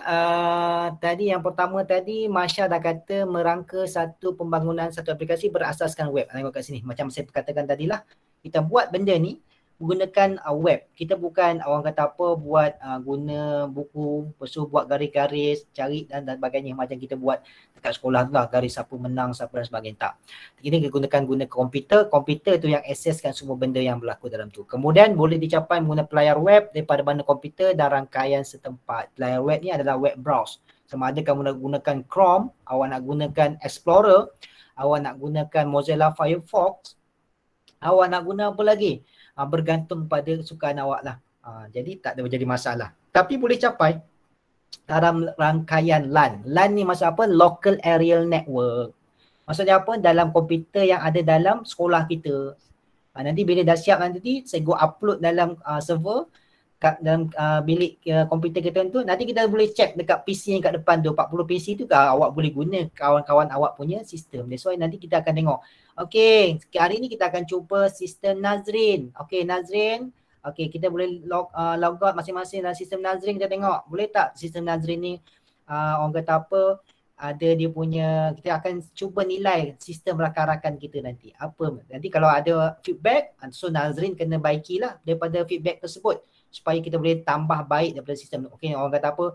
tadi yang pertama tadi Masya dah kata merangka satu pembangunan satu aplikasi berasaskan web. Tengok kat sini, macam saya katakan tadilah, kita buat benda ni menggunakan web. Kita bukan orang kata apa buat guna buku, lepas tu buat garis-garis, cari dan sebagainya macam kita buat dekat sekolah tu lah, garis siapa menang, siapa dan sebagainya. Tak. Ini kita guna komputer tu yang akseskan semua benda yang berlaku dalam tu. Kemudian boleh dicapai menggunakan pelayar web daripada mana komputer dan rangkaian setempat. Pelayar web ni adalah web browse. Sama ada kamu nak gunakan Chrome, awak nak gunakan Explorer, awak nak gunakan Mozilla Firefox, awak nak guna apa lagi? Bergantung pada sukaan awak lah. Jadi tak ada menjadi masalah. Tapi boleh capai dalam rangkaian LAN. LAN ni maksud apa? Local Area Network. Maksudnya apa? Dalam komputer yang ada dalam sekolah kita. Nanti bila dah siap nanti, saya go upload dalam server dalam bilik komputer kita tu. Nanti kita boleh check dekat PC yang kat depan tu, 40 PC tu awak boleh guna kawan-kawan awak punya sistem. That's why nanti kita akan tengok. Okey, hari ni kita akan cuba sistem Nazrin. Okey, Nazrin. Okey, kita boleh log out masing-masing dalam sistem Nazrin. Kita tengok, boleh tak sistem Nazrin ni orang kata apa, ada dia punya, kita akan cuba nilai sistem rakan-rakan kita nanti. Apa? Nanti kalau ada feedback, so Nazrin kena baikilah daripada feedback tersebut supaya kita boleh tambah baik daripada sistem. Okey, orang kata apa,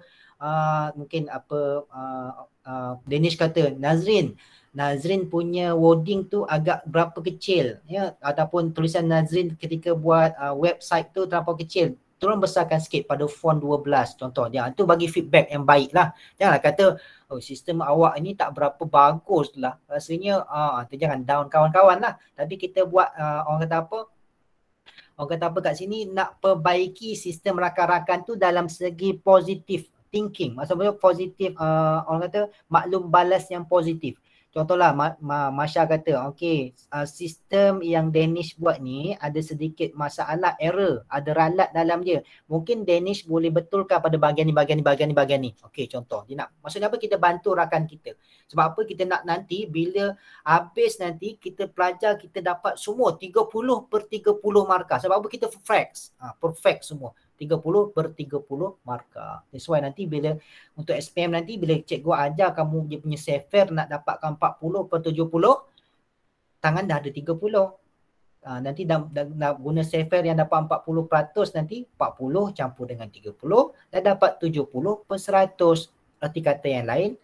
mungkin apa, Danish kata, Nazrin punya wording tu agak berapa kecil ya, ataupun tulisan Nazrin ketika buat website tu terlalu kecil, tolong besarkan sikit pada font 12 contoh dia. Tu bagi feedback yang baik lah. Janganlah kata oh sistem awak ini tak berapa bagus lah, rasanya tu jangan down kawan-kawan lah. Tapi kita buat orang kata apa kat sini, nak perbaiki sistem rakan-rakan tu dalam segi positif thinking. Maksudnya positif, orang kata maklum balas yang positif. Contohlah Masya kata, okey, sistem yang Danish buat ni ada sedikit masalah, error, ada ralat dalam dia. Mungkin Danish boleh betulkan pada bahagian ni. Okey, contoh. Dia nak, maksudnya apa? Kita bantu rakan kita. Sebab apa? Kita nak nanti bila habis nanti kita pelajar, kita dapat semua 30/30 markah. Sebab apa? Kita perfect semua. 30/30 markah. That's why nanti bila untuk SPM nanti bila cikgu ajar kamu dia punya SAFER nak dapatkan 40/70, tangan dah ada 30. Nanti dah guna SAFER yang dapat 40%, nanti 40 campur dengan 30 dah dapat 70/100. Erti kata yang lain,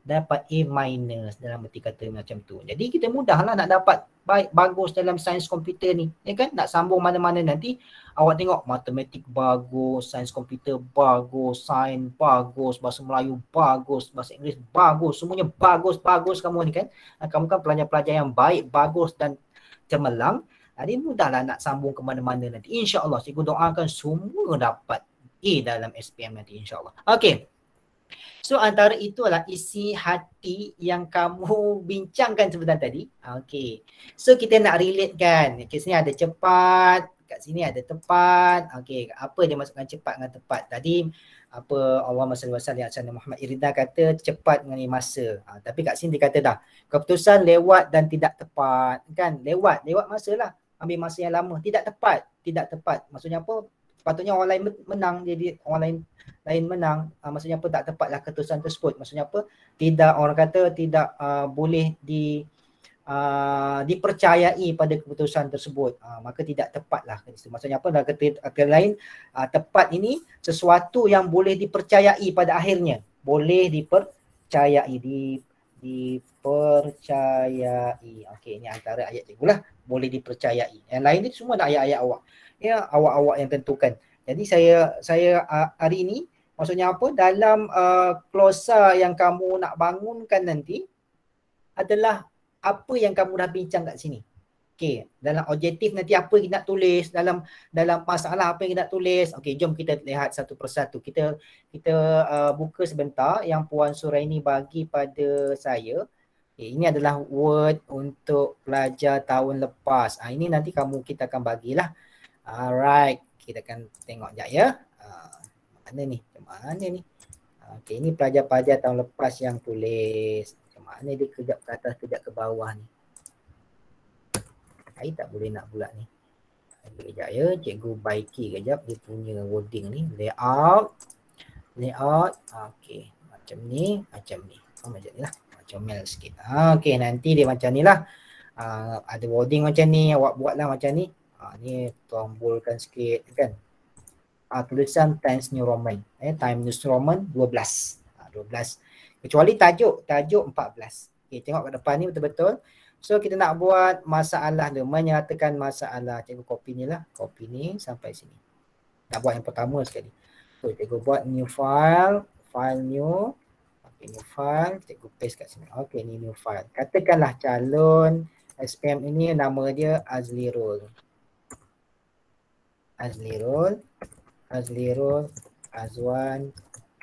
dapat A- dalam erti kata macam tu. Jadi kita mudahlah nak dapat bagus dalam sains komputer ni, ya kan? Nak sambung mana-mana nanti awak tengok matematik bagus, sains komputer bagus, sains bagus, bahasa Melayu bagus, bahasa Inggeris bagus, semuanya bagus kamu ni kan. Kamu kan pelajar-pelajar yang baik, bagus dan cemerlang. Jadi mudahlah nak sambung ke mana-mana nanti. InsyaAllah cikgu doakan semua dapat A dalam SPM nanti insyaAllah. Okey. So antara itu adalah isi hati yang kamu bincangkan sebentar tadi. Okey. So kita nak relate kan. Kat sini ada cepat, kat sini ada tepat. Okey, apa dia masukkan cepat dengan tepat? Tadi apa Allahumma salli wa sallim ala Muhammad, Irina kata cepat mengenai masa. Tapi kat sini dia kata dah keputusan lewat dan tidak tepat kan. Lewat masa lah. Ambil masa yang lama. Tidak tepat. Maksudnya apa? Sepatutnya orang lain menang, jadi orang lain menang. Maksudnya apa? Tak tepatlah keputusan tersebut. Maksudnya apa? Tidak, orang kata tidak boleh dipercayai pada keputusan tersebut. Maka tidak tepatlah. Maksudnya apa? Dalam kata lain, tepat ini sesuatu yang boleh dipercayai pada akhirnya. Boleh dipercayai. Okey, ini antara ayat cikgu lah. Boleh dipercayai. Yang lain ni semua ada ayat-ayat awak. Ya, awak-awak yang tentukan. Jadi saya hari ini maksudnya apa? Dalam klosa yang kamu nak bangunkan nanti adalah apa yang kamu dah bincang kat sini. Okey, dalam objektif nanti apa yang nak tulis, dalam masalah apa yang nak tulis. Okey, jom kita lihat satu persatu. Kita buka sebentar yang Puan Suraini bagi pada saya. Okay, ini adalah word untuk pelajar tahun lepas. Ini nanti kita akan bagilah. Alright, kita akan tengok sekejap ya. Mana ni? Okey, ini pelajar-pelajar tahun lepas yang tulis. Mana dia kejap ke atas, kejap ke bawah ni. Saya tak boleh nak pula ni. Kejap ya, cikgu baiki kejap dia punya wording ni. Layout. Okey, macam ni. Macam ni lah. Macam mel sikit. Okey, nanti dia macam ni lah. Ada wording macam ni, awak buatlah macam ni. Ni tombolkan sikit kan. Tulisan Times New Roman. Times New Roman 12. 12. Kecuali tajuk 14. Okey, tengok kat depan ni betul-betul. So kita nak buat masalah dia, menyatakan masalah. Cikgu copy ni lah. Copy ni sampai sini. Nak buat yang pertama sekali. So cikgu buat new file. File new. Okay, new file. Cikgu paste kat sini. Okay, ni new file. Katakanlah calon SPM ini nama dia Azlirul. Azwan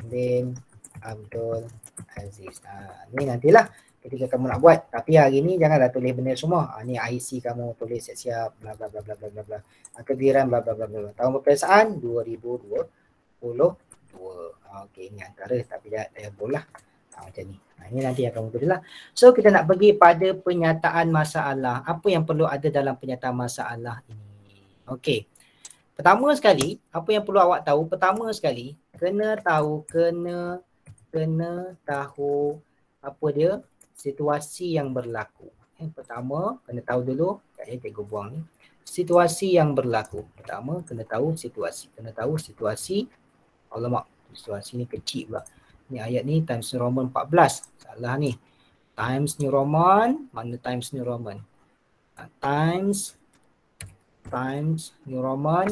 bin Abdul Aziz. Ni nantilah ketika kamu nak buat. Tapi hari ni janganlah tulis benda semua. Ni IC kamu tulis siap-siap bla bla bla bla bla bla. Kegiliran bla bla bla bla. Tahun peperiksaan 2022. Okey, ini antara tapi dah bolah. Macam ni. Ini nanti yang kamu tulis lah. So kita nak pergi pada penyataan masalah. Apa yang perlu ada dalam penyataan masalah ini? Okey. Pertama sekali, apa yang perlu awak tahu? Pertama sekali, kena tahu apa dia? Situasi yang berlaku. Pertama, kena tahu dulu. Cikgu buang ni. Situasi yang berlaku. Pertama, kena tahu situasi. Alamak, situasi ni kecil pula. Ni ayat ni Times New Roman 14. Salah ni. Times New Roman. Mana Times New Roman? Times New Roman.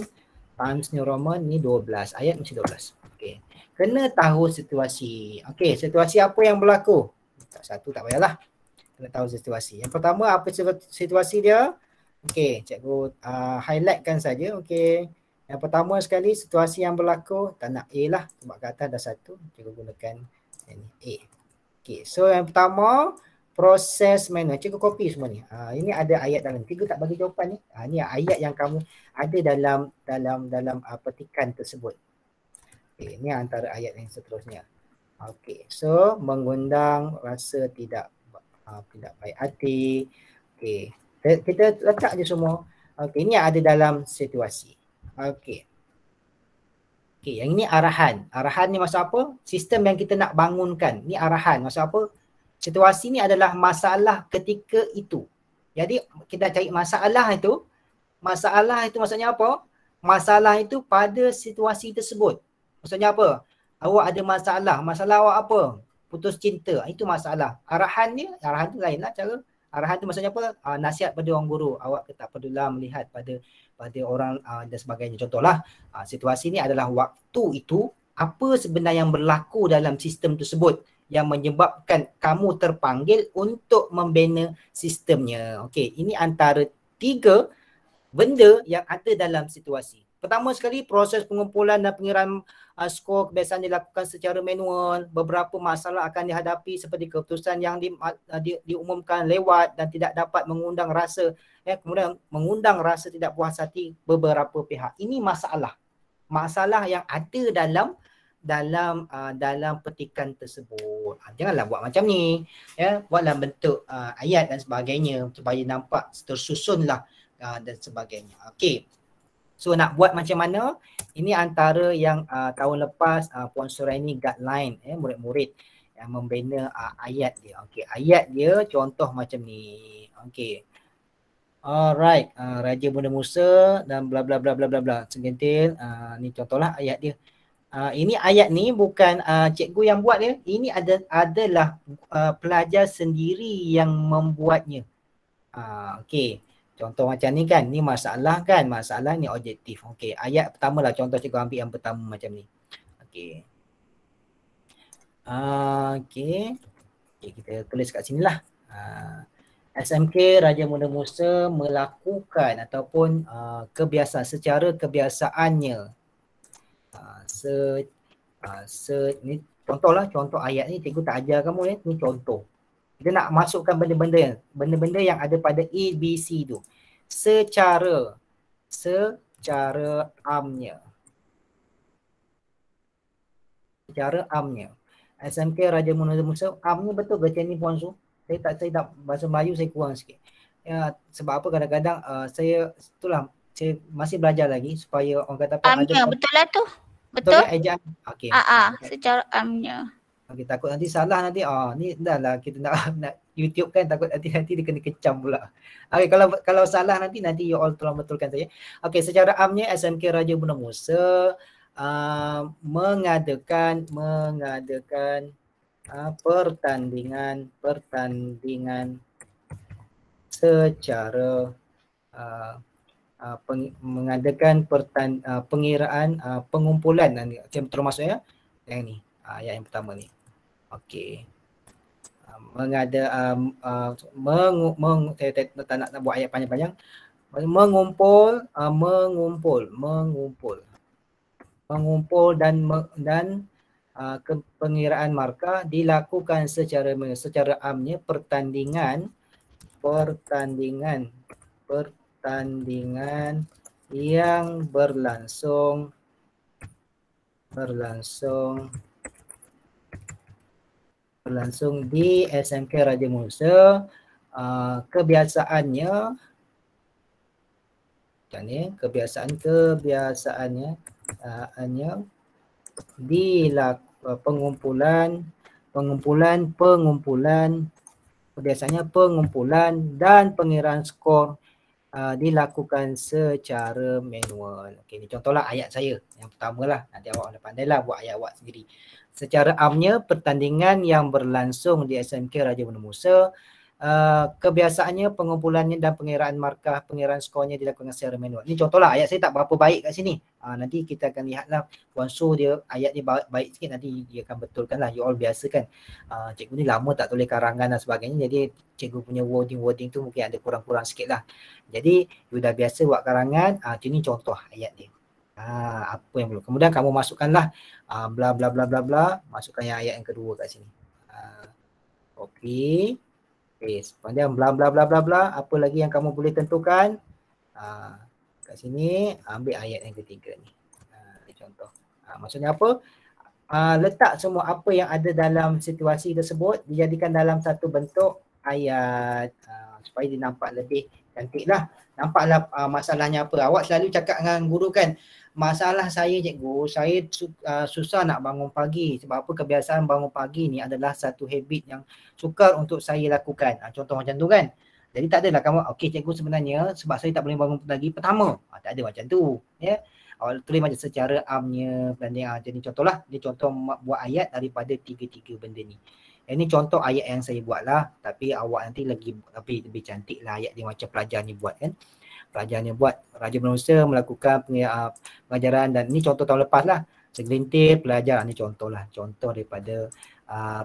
Times New Roman ni 12. Ayat mesti 12. Okey. Kena tahu situasi. Okey, situasi apa yang berlaku? Satu tak payahlah. Kena tahu situasi. Yang pertama, apa situasi dia? Okey, cikgu highlightkan saja. Okey. Yang pertama sekali, situasi yang berlaku, tak nak A lah. Sebab kat atas dah satu. Cikgu gunakan ini A. Okey, so yang pertama, proses manual. Cikgu copy semua ni. Ini ada ayat dalam. Cikgu tak bagi jawapan ni. Ini ayat yang kamu ada dalam petikan tersebut. Okay, ini antara ayat yang seterusnya. Okey, so mengundang rasa tidak baik hati. Okey, kita letak je semua. Okey, ini ada dalam situasi. Okey. Okey, yang ini arahan. Arahan ni maksud apa? Sistem yang kita nak bangunkan. Ni arahan. Maksud apa? Situasi ni adalah masalah ketika itu. Jadi kita cari masalah itu. Masalah itu maksudnya apa? Masalah itu pada situasi tersebut. Maksudnya apa? Awak ada masalah. Masalah awak apa? Putus cinta. Itu masalah. Arahan tu lain lah cara. Arahan tu maksudnya apa? Nasihat pada orang guru. Awak tak perlulah melihat pada orang dan sebagainya. Contohlah, situasi ni adalah waktu itu, apa sebenarnya yang berlaku dalam sistem tersebut yang menyebabkan kamu terpanggil untuk membina sistemnya. Okey, ini antara 3 benda yang ada dalam situasi. Pertama sekali, proses pengumpulan dan pengiraan skor kebiasaan dilakukan secara manual. Beberapa masalah akan dihadapi seperti keputusan yang diumumkan lewat dan tidak dapat mengundang rasa kemudian mengundang rasa tidak puas hati beberapa pihak. Ini masalah. Masalah yang ada dalam petikan tersebut. Janganlah buat macam ni. Ya, buatlah bentuk ayat dan sebagainya supaya nampak tersusunlah dan sebagainya. Okey. So nak buat macam mana? Ini antara yang tahun lepas Puan Suraini guideline murid-murid yang membina ayat dia. Okey, ayat dia contoh macam ni. Okey. Alright, Raja Bunda Musa dan bla bla bla bla bla bla. Segentil, ni contohlah ayat dia. Ini ayat ni bukan cikgu yang buat dia. Ini adalah pelajar sendiri yang membuatnya. Okey. Contoh macam ni kan, ni masalah kan, masalah ni objektif. Okey, ayat pertama lah, contoh cikgu ambil yang pertama macam ni. Okey. Okey, kita tulis kat sini lah. SMK Raja Bunda Musa melakukan ataupun kebiasaan, secara kebiasaannya. Ni contohlah, contoh ayat ni cikgu tak ajar kamu ni contoh. Kita nak masukkan benda-benda yang ada pada A, B, C tu. Secara amnya. Secara amnya. SMK Raja Bunda Musa, amnya betul ke macam ni Puan Su? Saya tak bahasa Melayu saya kurang sikit. Ya, sebab apa kadang-kadang saya itulah saya masih belajar lagi supaya orang kata apa Amnya betul lah tu. Betul? ya ejaan. Okey. Secara amnya. Okey, takut nanti salah nanti. Ni dah lah kita nak YouTube kan, takut nanti dia kena kecam pula. Okey, kalau salah nanti you all tolong betulkan saya. Okey, secara amnya SMK Raja Benda Musa mengadakan pertandingan secara mengadakan pengiraan pengumpulan, termasuk ya yang ni, ayat yang pertama ni. Okey, saya tak nak buat ayat panjang-panjang. Mengumpul dan pengiraan markah dilakukan secara amnya pertandingan yang berlangsung di SMK Raja Musa. Kebiasaannya pengumpulan dan pengiraan skor dilakukan secara manual. Okey, ni contohlah ayat saya yang pertama lah. Nanti awak dah pandai lah buat ayat awak sendiri. Secara amnya pertandingan yang berlangsung di SMK Raja Benda Musa, kebiasaannya pengumpulannya dan pengiraan markah, pengiraan skornya dilakukan secara manual. Ni contohlah ayat saya tak berapa baik kat sini. Nanti kita akan lihatlah Puan Su dia ayat dia baik sikit, nanti dia akan betulkan lah. You all biasa kan, cikgu ni lama tak tulis karangan dan sebagainya, jadi cikgu punya wording tu mungkin ada kurang-kurang sikit lah. Jadi you dah biasa buat karangan, ini contoh ayat dia. Apa yang perlu. Kemudian kamu masukkanlah bla bla bla bla bla, masukkan yang ayat yang kedua kat sini. Okey. Kemudian bla bla bla bla bla, apa lagi yang kamu boleh tentukan? Kat sini ambil ayat yang ketiga ni. Contoh. Maksudnya apa? Letak semua apa yang ada dalam situasi tersebut dijadikan dalam satu bentuk ayat supaya dia nampak lebih cantik lah. Nampaklah masalahnya apa. Awak selalu cakap dengan guru kan, masalah saya cikgu, saya susah nak bangun pagi. Sebab apa? Kebiasaan bangun pagi ni adalah satu habit yang sukar untuk saya lakukan. Contoh macam tu kan. Jadi tak adalah kamu, okey cikgu sebenarnya sebab saya tak boleh bangun pagi pertama. Tak ada macam tu. Ya. Awak tulis macam secara amnya. Jadi contohlah, ni contoh buat ayat daripada tiga-tiga benda ni. Ini contoh ayat yang saya buat lah. Tapi awak nanti lebih cantik lah ayat dia macam pelajar ni buat kan. Pelajar ni buat, Raja Benda Musa melakukan pengajaran, dan ni contoh tahun lepas lah. Segelintir pelajar, ni contoh lah. Contoh daripada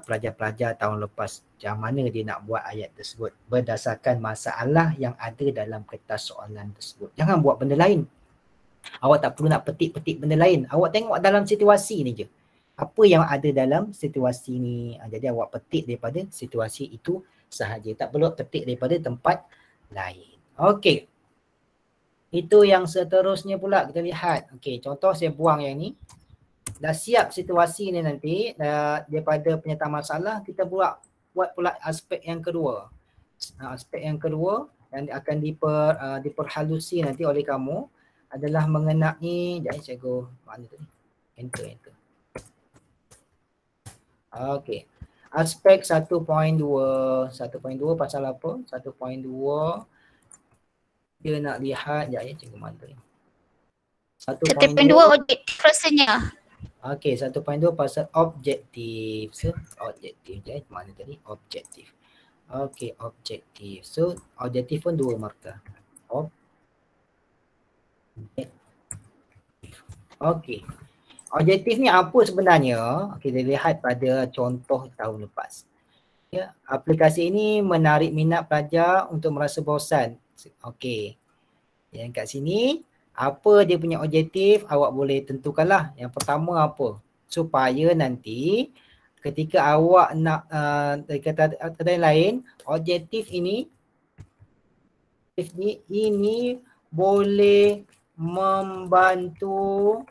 pelajar-pelajar tahun lepas. Macam mana dia nak buat ayat tersebut berdasarkan masalah yang ada dalam kertas soalan tersebut. Jangan buat benda lain. Awak tak perlu nak petik-petik benda lain. Awak tengok dalam situasi ni je. Apa yang ada dalam situasi ni. Jadi awak petik daripada situasi itu sahaja. Tak perlu petik daripada tempat lain. Okey. Itu yang seterusnya pula kita lihat. Okey, contoh saya buang yang ni. Dah siap situasi ni nanti. Daripada penyataan masalah, kita buat pula aspek yang kedua. Aspek yang kedua yang akan diperhalusi nanti oleh kamu adalah mengenai, jangan cikgu, mana tu ni? Enter. Okey. Aspek 1.2. 1.2 pasal apa? 1.2 dia nak lihat, sekejap cikgu mana ni? 1.2 objektif rasanya. Okey, 1.2 pasal objektif. So, objektif. Jadi mana tadi? Objektif. Okey, objektif. So, objektif pun 2 markah. Okey. Objektif ni apa sebenarnya? Kita lihat pada contoh tahun lepas. Ya, aplikasi ini menarik minat pelajar untuk merasa bosan. Okey. Yang kat sini, apa dia punya objektif, awak boleh tentukanlah. Yang pertama apa? Supaya nanti ketika awak nak kata yang lain, objektif ini boleh membantu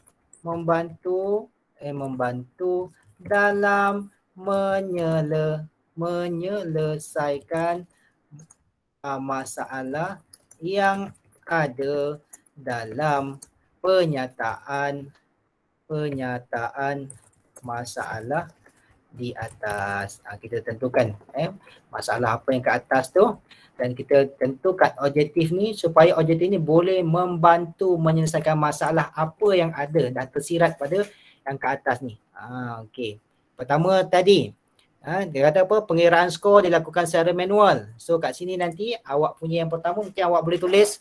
dalam menyelesaikan masalah yang ada dalam penyataan masalah di atas. Kita tentukan masalah apa yang ke atas tu dan kita tentukan objektif ni supaya objektif ni boleh membantu menyelesaikan masalah apa yang ada dan tersirat pada yang ke atas ni. Okey. Pertama tadi dia kata apa, pengiraan skor dilakukan secara manual. So kat sini nanti awak punya yang pertama mungkin awak boleh tulis.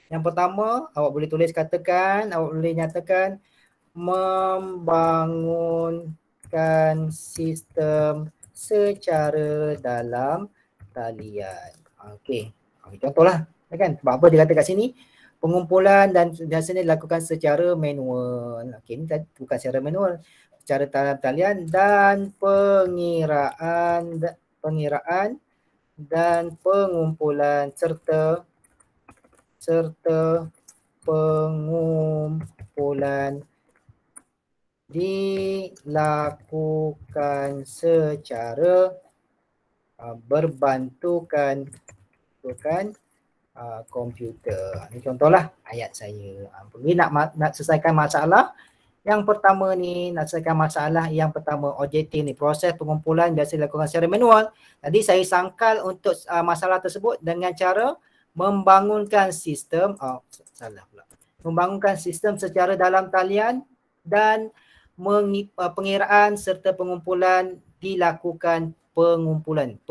Yang pertama awak boleh tulis, katakan awak boleh nyatakan membangunkan sistem secara dalam talian. Okey. Contohlah, kan? Sebab apa dia kata kat sini? Pengumpulan dan biasanya dilakukan secara manual. Okey, ni bukan secara manual. Secara dalam talian dan pengiraan dan pengumpulan serta pengumpulan dilakukan secara berbantukan komputer. Ini contohlah ayat saya. Jadi nak selesaikan masalah yang pertama ni, yang pertama objektif ni, proses pengumpulan biasa dilakukan secara manual. Jadi saya sangkal untuk masalah tersebut dengan cara membangunkan sistem, membangunkan sistem secara dalam talian dan pengiraan serta pengumpulan dilakukan pengumpulan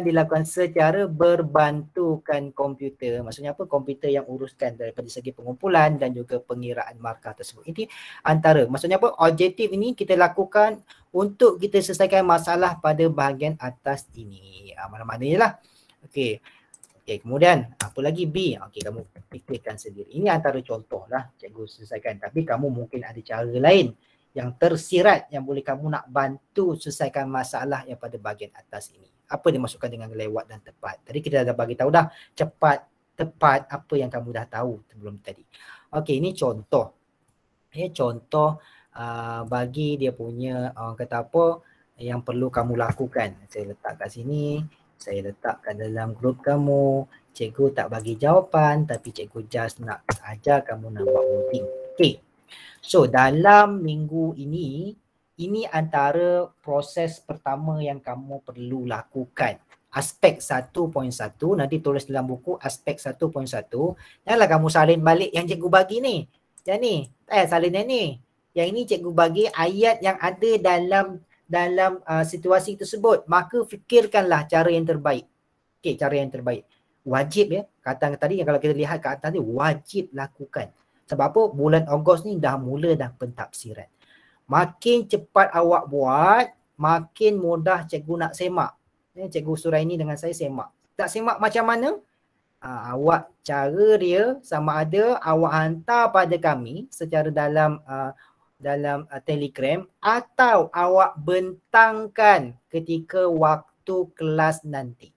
dilakukan secara berbantukan komputer. Maksudnya apa? Komputer yang uruskan daripada segi pengumpulan dan juga pengiraan markah tersebut. Ini antara, maksudnya apa? Objektif ini kita lakukan untuk kita selesaikan masalah pada bahagian atas ini. Mana-mananya lah. Okey. Kemudian apa lagi? B. Okey, kamu fikirkan sendiri. Ini antara contoh lah cikgu selesaikan. Tapi kamu mungkin ada cara lain yang tersirat yang boleh kamu nak bantu selesaikan masalah yang pada bahagian atas ini. Apa dimasukkan dengan lewat dan tepat? Tadi kita dah bagi tahu dah cepat, tepat, apa yang kamu dah tahu sebelum tadi. Okey, ini contoh. Contoh bagi dia punya kata apa yang perlu kamu lakukan. Saya letak kat sini. Saya letakkan dalam grup kamu. Cikgu tak bagi jawapan tapi cikgu just nak ajar kamu nak buat voting. Okey. So dalam minggu ini antara proses pertama yang kamu perlu lakukan. Aspek 1.1, nanti tulis dalam buku aspek 1.1. Janganlah kamu salin balik yang cikgu bagi ni. Yang ni, salin yang ni. Yang ini cikgu bagi ayat yang ada dalam situasi tersebut. Maka fikirkanlah cara yang terbaik. Okey, cara yang terbaik. Wajib ya. Kata tadi yang kalau kita lihat kat atas ni, wajib lakukan. Sebab apa? Bulan Ogos ni dah mula dah pentafsiran. Makin cepat awak buat, makin mudah cikgu nak semak. Cikgu surah ini dengan saya semak. Tak semak macam mana? Awak cara dia sama ada awak hantar pada kami secara dalam Telegram atau awak bentangkan ketika waktu kelas nanti.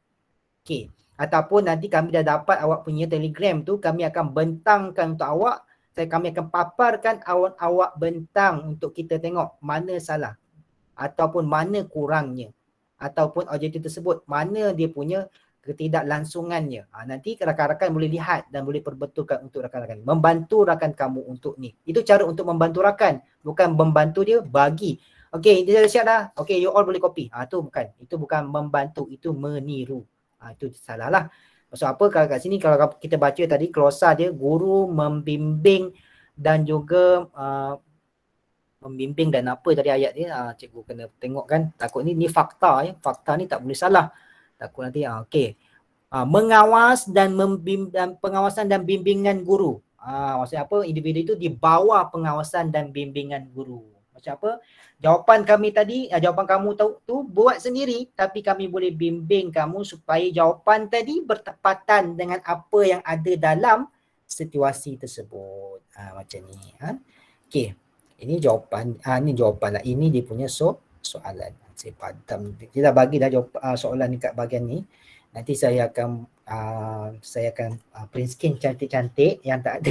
Okey. Ataupun nanti kami dah dapat awak punya Telegram tu, kami akan bentangkan untuk awak. Kami akan paparkan awak bentang untuk kita tengok mana salah ataupun mana kurangnya ataupun objektif tersebut mana dia punya ketidaklangsungannya. Nanti rakan-rakan boleh lihat dan boleh perbetulkan untuk rakan-rakan. Membantu rakan kamu untuk ni. Itu cara untuk membantu rakan, bukan membantu dia bagi. Okey, dia dah siap dah. Okey, you all boleh copy. Tu bukan. Itu bukan membantu, itu meniru. Itu salah lah. Maksud apa kalau kat sini kalau kita baca tadi klosa dia guru membimbing dan juga membimbing dan apa tadi ayat dia cikgu kena tengok kan. Takut ni fakta ya. Fakta ni tak boleh salah. Takut nanti okey. Mengawas dan pengawasan dan bimbingan guru. Maksudnya apa? Individu itu di bawah pengawasan dan bimbingan guru. Macam apa? Jawapan kami tadi, jawapan kamu tu buat sendiri tapi kami boleh bimbing kamu supaya jawapan tadi bertepatan dengan apa yang ada dalam situasi tersebut. Macam ni. Okey. Ini jawapan. Ini jawapan lah. Ini dia punya soalan. Saya padam. Kita bagi dah soalan dekat bahagian ni. Nanti saya akan print screen cantik-cantik yang tak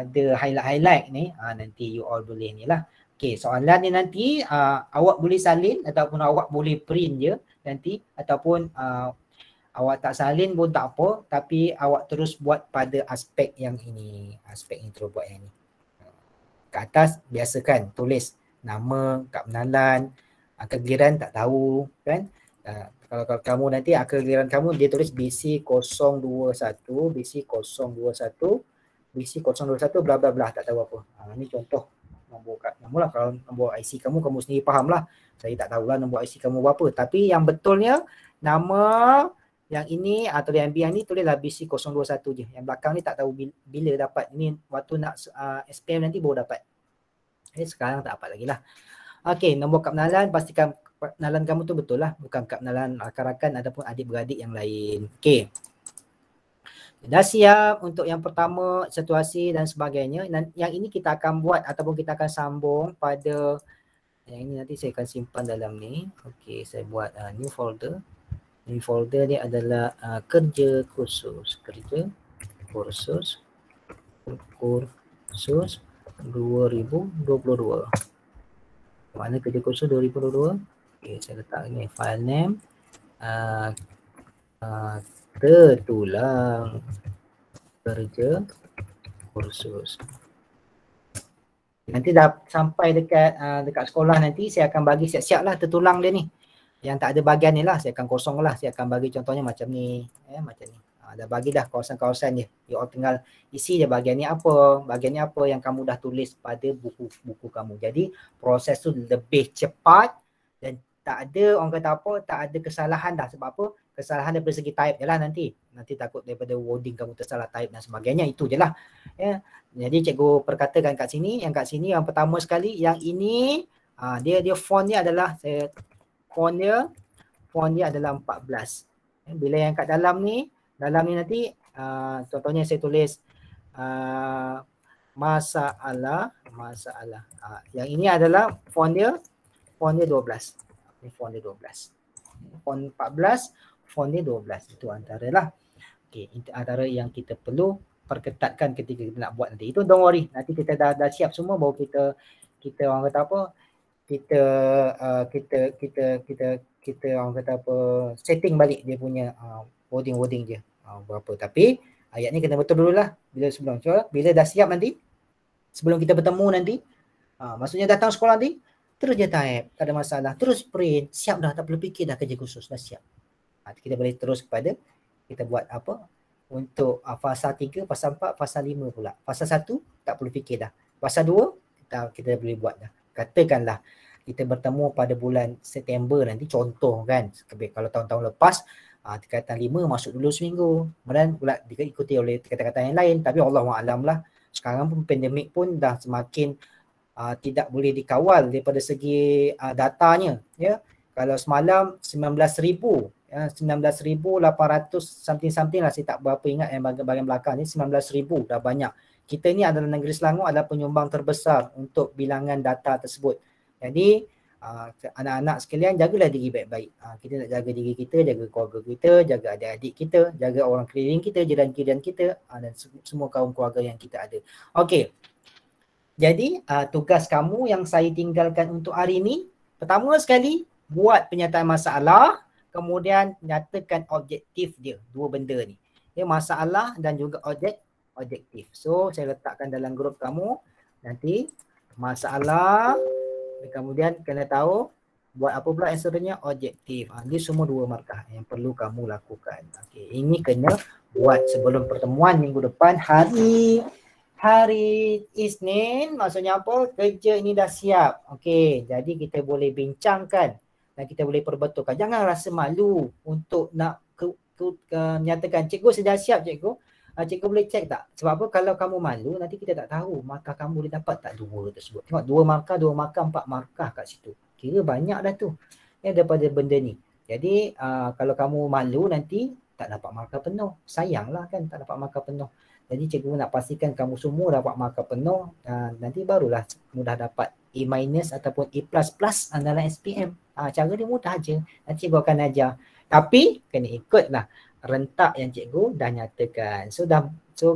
ada highlight ni. Nanti you all boleh ni lah. Okey, soalan ni nanti awak boleh salin ataupun awak boleh print je nanti ataupun awak tak salin pun tak apa, tapi awak terus buat pada aspek yang ini. Aspek ini terus buat yang ini. Kat atas biasakan tulis nama, kad pengenalan, akad giliran tak tahu kan. Kalau kamu nanti akad giliran kamu dia tulis BC 021, BC 021, BC 021 bla bla bla, tak tahu apa. Ni contoh nombor kad nama lah. Kalau nombor IC kamu sendiri faham lah. Saya tak tahulah nombor IC kamu berapa. Tapi yang betulnya nama yang ini atau yang B yang ni tulislah BC 021 je. Yang belakang ni tak tahu bila dapat. Ini waktu nak SPM nanti baru dapat. Sekarang tak dapat lagi lah. Okey, nombor kad pengenalan, pastikan kenalan kamu tu betul lah. Bukan kad pengenalan rakan-rakan ataupun adik-beradik yang lain. Okey. Dah siap untuk yang pertama, situasi dan sebagainya. Dan yang ini kita akan buat ataupun kita akan sambung pada yang ini nanti saya akan simpan dalam ni. Okey, saya buat new folder. New folder ni adalah kerja kursus. Kerja kursus 2022. Mana kerja kursus 2022? Okey, saya letak ni file name. Tertulang kerja kursus. Nanti dah sampai dekat sekolah nanti saya akan bagi siap-siap lah tertulang dia ni. Yang tak ada bahagian ni lah, saya akan kosong lah. Saya akan bagi contohnya macam ni. Macam ni. Dah bagi dah kawasan-kawasan dia. You all tinggal isi je bahagian ni apa. Bahagian ni apa yang kamu dah tulis pada buku-buku kamu. Jadi proses tu lebih cepat dan tak ada orang kata apa, tak ada kesalahan dah. Sebab apa? Kesalahan daripada segi type je lah nanti. Nanti takut daripada wording kamu tersalah type dan sebagainya. Itu je lah. Jadi cikgu perkatakan kat sini. Yang kat sini yang pertama sekali. Yang ini dia font dia adalah font dia adalah 14. Bila yang kat dalam ni nanti contohnya saya tulis masalah. Yang ini adalah font dia 12. Ini font dia 12. Font 14, font dia 12. Itu antara lah. Okey, itu antara yang kita perlu perketatkan ketika kita nak buat nanti. Itu don't worry. Nanti kita dah siap semua baru kita orang kata apa? Kita orang kata apa? Setting balik dia punya wording dia. Berapa. Tapi ayat ni kena betul dululah. Bila dah siap nanti, sebelum kita bertemu nanti, maksudnya datang sekolah nanti, terus je type, tak ada masalah. Terus print, siap dah, tak perlu fikir dah kerja khusus, dah siap. Kita boleh terus kepada, kita buat apa? Untuk fasa 3, fasa 4, fasa 5 pula. Fasa 1, tak perlu fikir dah. Fasa 2, kita boleh buat dah. Katakanlah, kita bertemu pada bulan September nanti, contoh kan. Kalau tahun-tahun lepas, tingkatan 5 masuk dulu seminggu. Kemudian pula diikuti oleh tingkatan-tingkatan yang lain. Tapi Allahu'alam lah. Sekarang pun pandemik pun dah semakin tidak boleh dikawal daripada segi datanya. Ya. Kalau semalam 19,000, 19,800 something lah, saya tak berapa ingat yang bahagian belakang ni, 19,000 dah banyak. Kita ni adalah negeri Selangor adalah penyumbang terbesar untuk bilangan data tersebut. Jadi anak-anak sekalian jagalah diri baik-baik. Kita nak jaga diri kita, jaga keluarga kita, jaga adik-adik kita, jaga orang keliling kita, jiran-jiran kita dan semua kaum keluarga yang kita ada. Okey. Jadi tugas kamu yang saya tinggalkan untuk hari ini, pertama sekali buat penyataan masalah, kemudian nyatakan objektif dia, dua benda ni. Ya, masalah dan juga objektif. So saya letakkan dalam grup kamu nanti masalah, kemudian kena tahu buat apa pula answernya, objektif. Ini semua 2 markah yang perlu kamu lakukan. Okey, ini kena buat sebelum pertemuan minggu depan hari Isnin. Maksudnya apa? Kerja ini dah siap. Okey, jadi kita boleh bincangkan dan kita boleh perbetulkan. Jangan rasa malu untuk nak menyatakan, cikgu saya dah siap cikgu. Cikgu boleh cek tak? Sebab apa? Kalau kamu malu, nanti kita tak tahu markah kamu boleh dapat tak 2 tersebut. Tengok 2 markah, 4 markah kat situ. Kira banyak dah tu daripada benda ni. Jadi kalau kamu malu nanti tak dapat markah penuh. Sayanglah kan tak dapat markah penuh. Jadi cikgu nak pastikan kamu semua dapat markah penuh. Nanti barulah mudah dapat A- ataupun A++ dalam SPM. Cara dia mudah je. Nanti cikgu akan ajar. Tapi kena ikutlah rentak yang cikgu dah nyatakan. So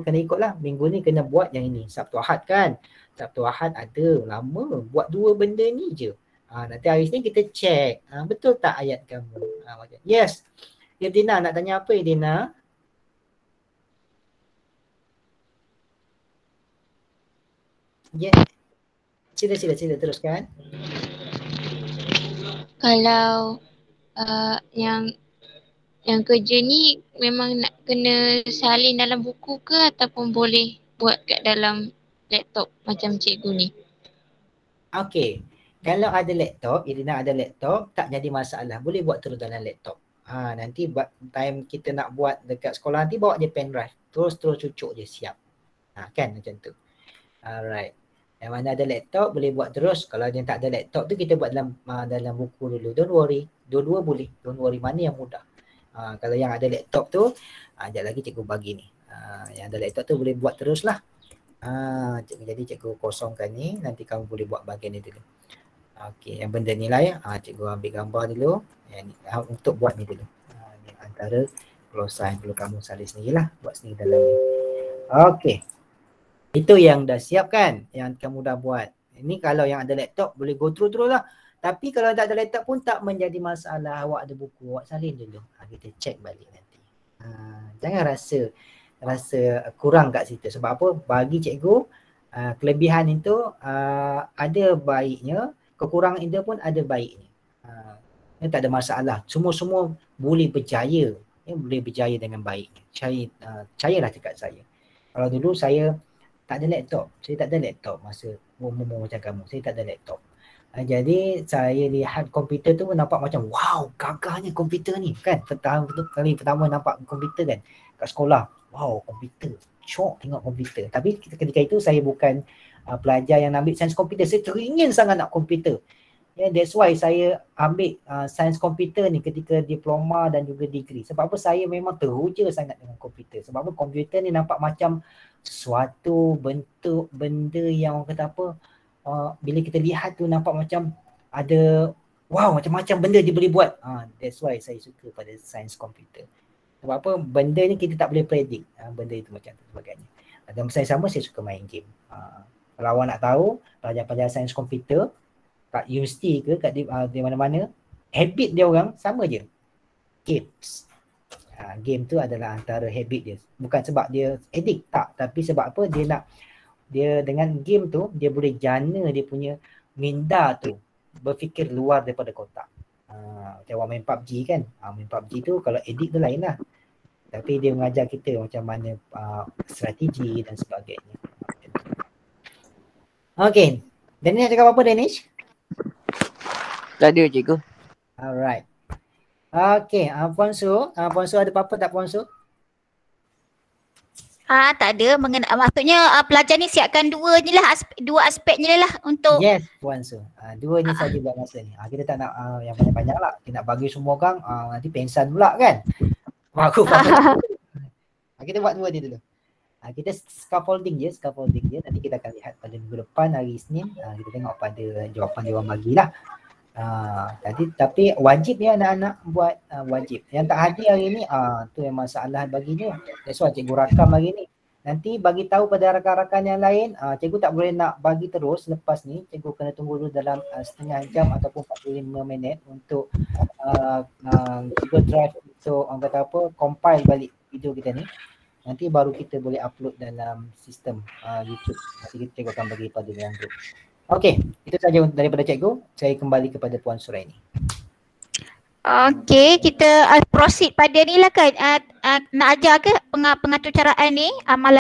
kena ikutlah. Minggu ni kena buat yang ini. Sabtu Ahad kan. Sabtu Ahad ada lama. Buat 2 benda ni je. Nanti hari ni kita cek. Betul tak ayat kamu? Yes. Irdina nak tanya apa Irdina? Ya. Sila teruskan. Kalau yang kerja ni memang nak kena salin dalam buku ke ataupun boleh buat kat dalam laptop macam cikgu ni? Okey. Kalau ada laptop, Irina ada laptop, tak jadi masalah. Boleh buat terus dalam laptop. Nanti buat time kita nak buat dekat sekolah nanti bawa je pen drive. Terus cucuk je siap. Kan macam tu. Alright. Yang mana ada laptop boleh buat terus. Kalau yang tak ada laptop tu kita buat dalam buku dulu. Don't worry. Dua-dua boleh. Don't worry, mana yang mudah. Kalau yang ada laptop tu, sekejap lagi cikgu bagi ni. Yang ada laptop tu boleh buat terus lah. Jadi cikgu kosongkan ni. Nanti kamu boleh buat bahagian ni dulu. Okey, yang benda ni lah ya. Cikgu ambil gambar dulu. Untuk buat ni dulu. Ni antara close perlu kamu salin sendirilah. Buat sendiri dalam ni. Okey. Itu yang dah siap kan? Yang kamu dah buat. Ini kalau yang ada laptop boleh go through terus lah. Tapi kalau tak ada laptop pun tak menjadi masalah. Awak ada buku, awak salin dulu. Kita check balik nanti. Jangan rasa kurang kat situ. Sebab apa? Bagi cikgu, kelebihan itu ada baiknya. Kekurangan itu pun ada baiknya. Tak ada masalah. Semua boleh berjaya. Boleh berjaya dengan baik. Percayalah dekat saya. Kalau dulu saya tak ada laptop. Saya tak ada laptop masa umur macam kamu. Saya tak ada laptop. Jadi saya lihat komputer tu nampak macam wow, gagahnya komputer ni kan. Kali pertama nampak komputer kan kat sekolah. Wow, komputer. Syok tengok komputer. Tapi ketika itu saya bukan pelajar yang ambil sains komputer. Saya teringin sangat nak komputer. That's why saya ambil sains komputer ni ketika diploma dan juga degree. Sebab apa? Saya memang teruja sangat dengan komputer. Sebab apa? Komputer ni nampak macam suatu bentuk benda yang orang kata apa, bila kita lihat tu nampak macam ada wow, macam-macam benda dia boleh buat. That's why saya suka pada sains komputer. Sebab apa? Benda ni kita tak boleh predict. Benda itu macam tu sebagainya. Dan masa yang sama saya suka main game. Kalau awak nak tahu, pelajar-pelajar sains komputer kat universiti ke kat di mana-mana, habit dia orang sama je. Games. Game tu adalah antara habit dia. Bukan sebab dia addict, tak. Tapi sebab apa? Dia dengan game tu, dia boleh jana dia punya minda tu. Berfikir luar daripada kotak. Macam awak main PUBG kan. Main PUBG tu kalau addict tu lain lah. Tapi dia mengajar kita macam mana strategi dan sebagainya. Okay. Danish nak cakap apa Danish? Tak ada cikgu. Alright. Okay, Puan Su ada apa-apa tak Puan Su? Tak ada. Maksudnya pelajar ni siapkan dua aspeknya lah untuk. Yes, Puan Su. Dua ni saja buat masa ni. Kita tak nak yang banyak-banyak lah. Kita nak bagi semua orang nanti pensan pula kan. Kita buat dua dia dulu. Kita scaffolding je. Nanti kita akan lihat pada minggu depan hari Isnin. Kita tengok pada jawapan dia orang bagilah. Tapi wajib ya anak-anak buat wajib. Yang tak hadir hari ni tu yang masalah baginya. That's why cikgu rakam hari ni. Nanti bagi tahu pada rakan-rakan yang lain, cikgu tak boleh nak bagi terus lepas ni. Cikgu kena tunggu dulu dalam setengah jam ataupun 45 minit untuk Google Drive untuk orang kata apa, compile balik video kita ni. Nanti baru kita boleh upload dalam sistem YouTube. Nanti cikgu akan bagi pada dalam group. Okey, itu saja daripada cikgu. Saya kembali kepada Puan Suraini. Okey, kita proceed pada ni lah kan. Nak ajar ke pengatur caraan ni, amalan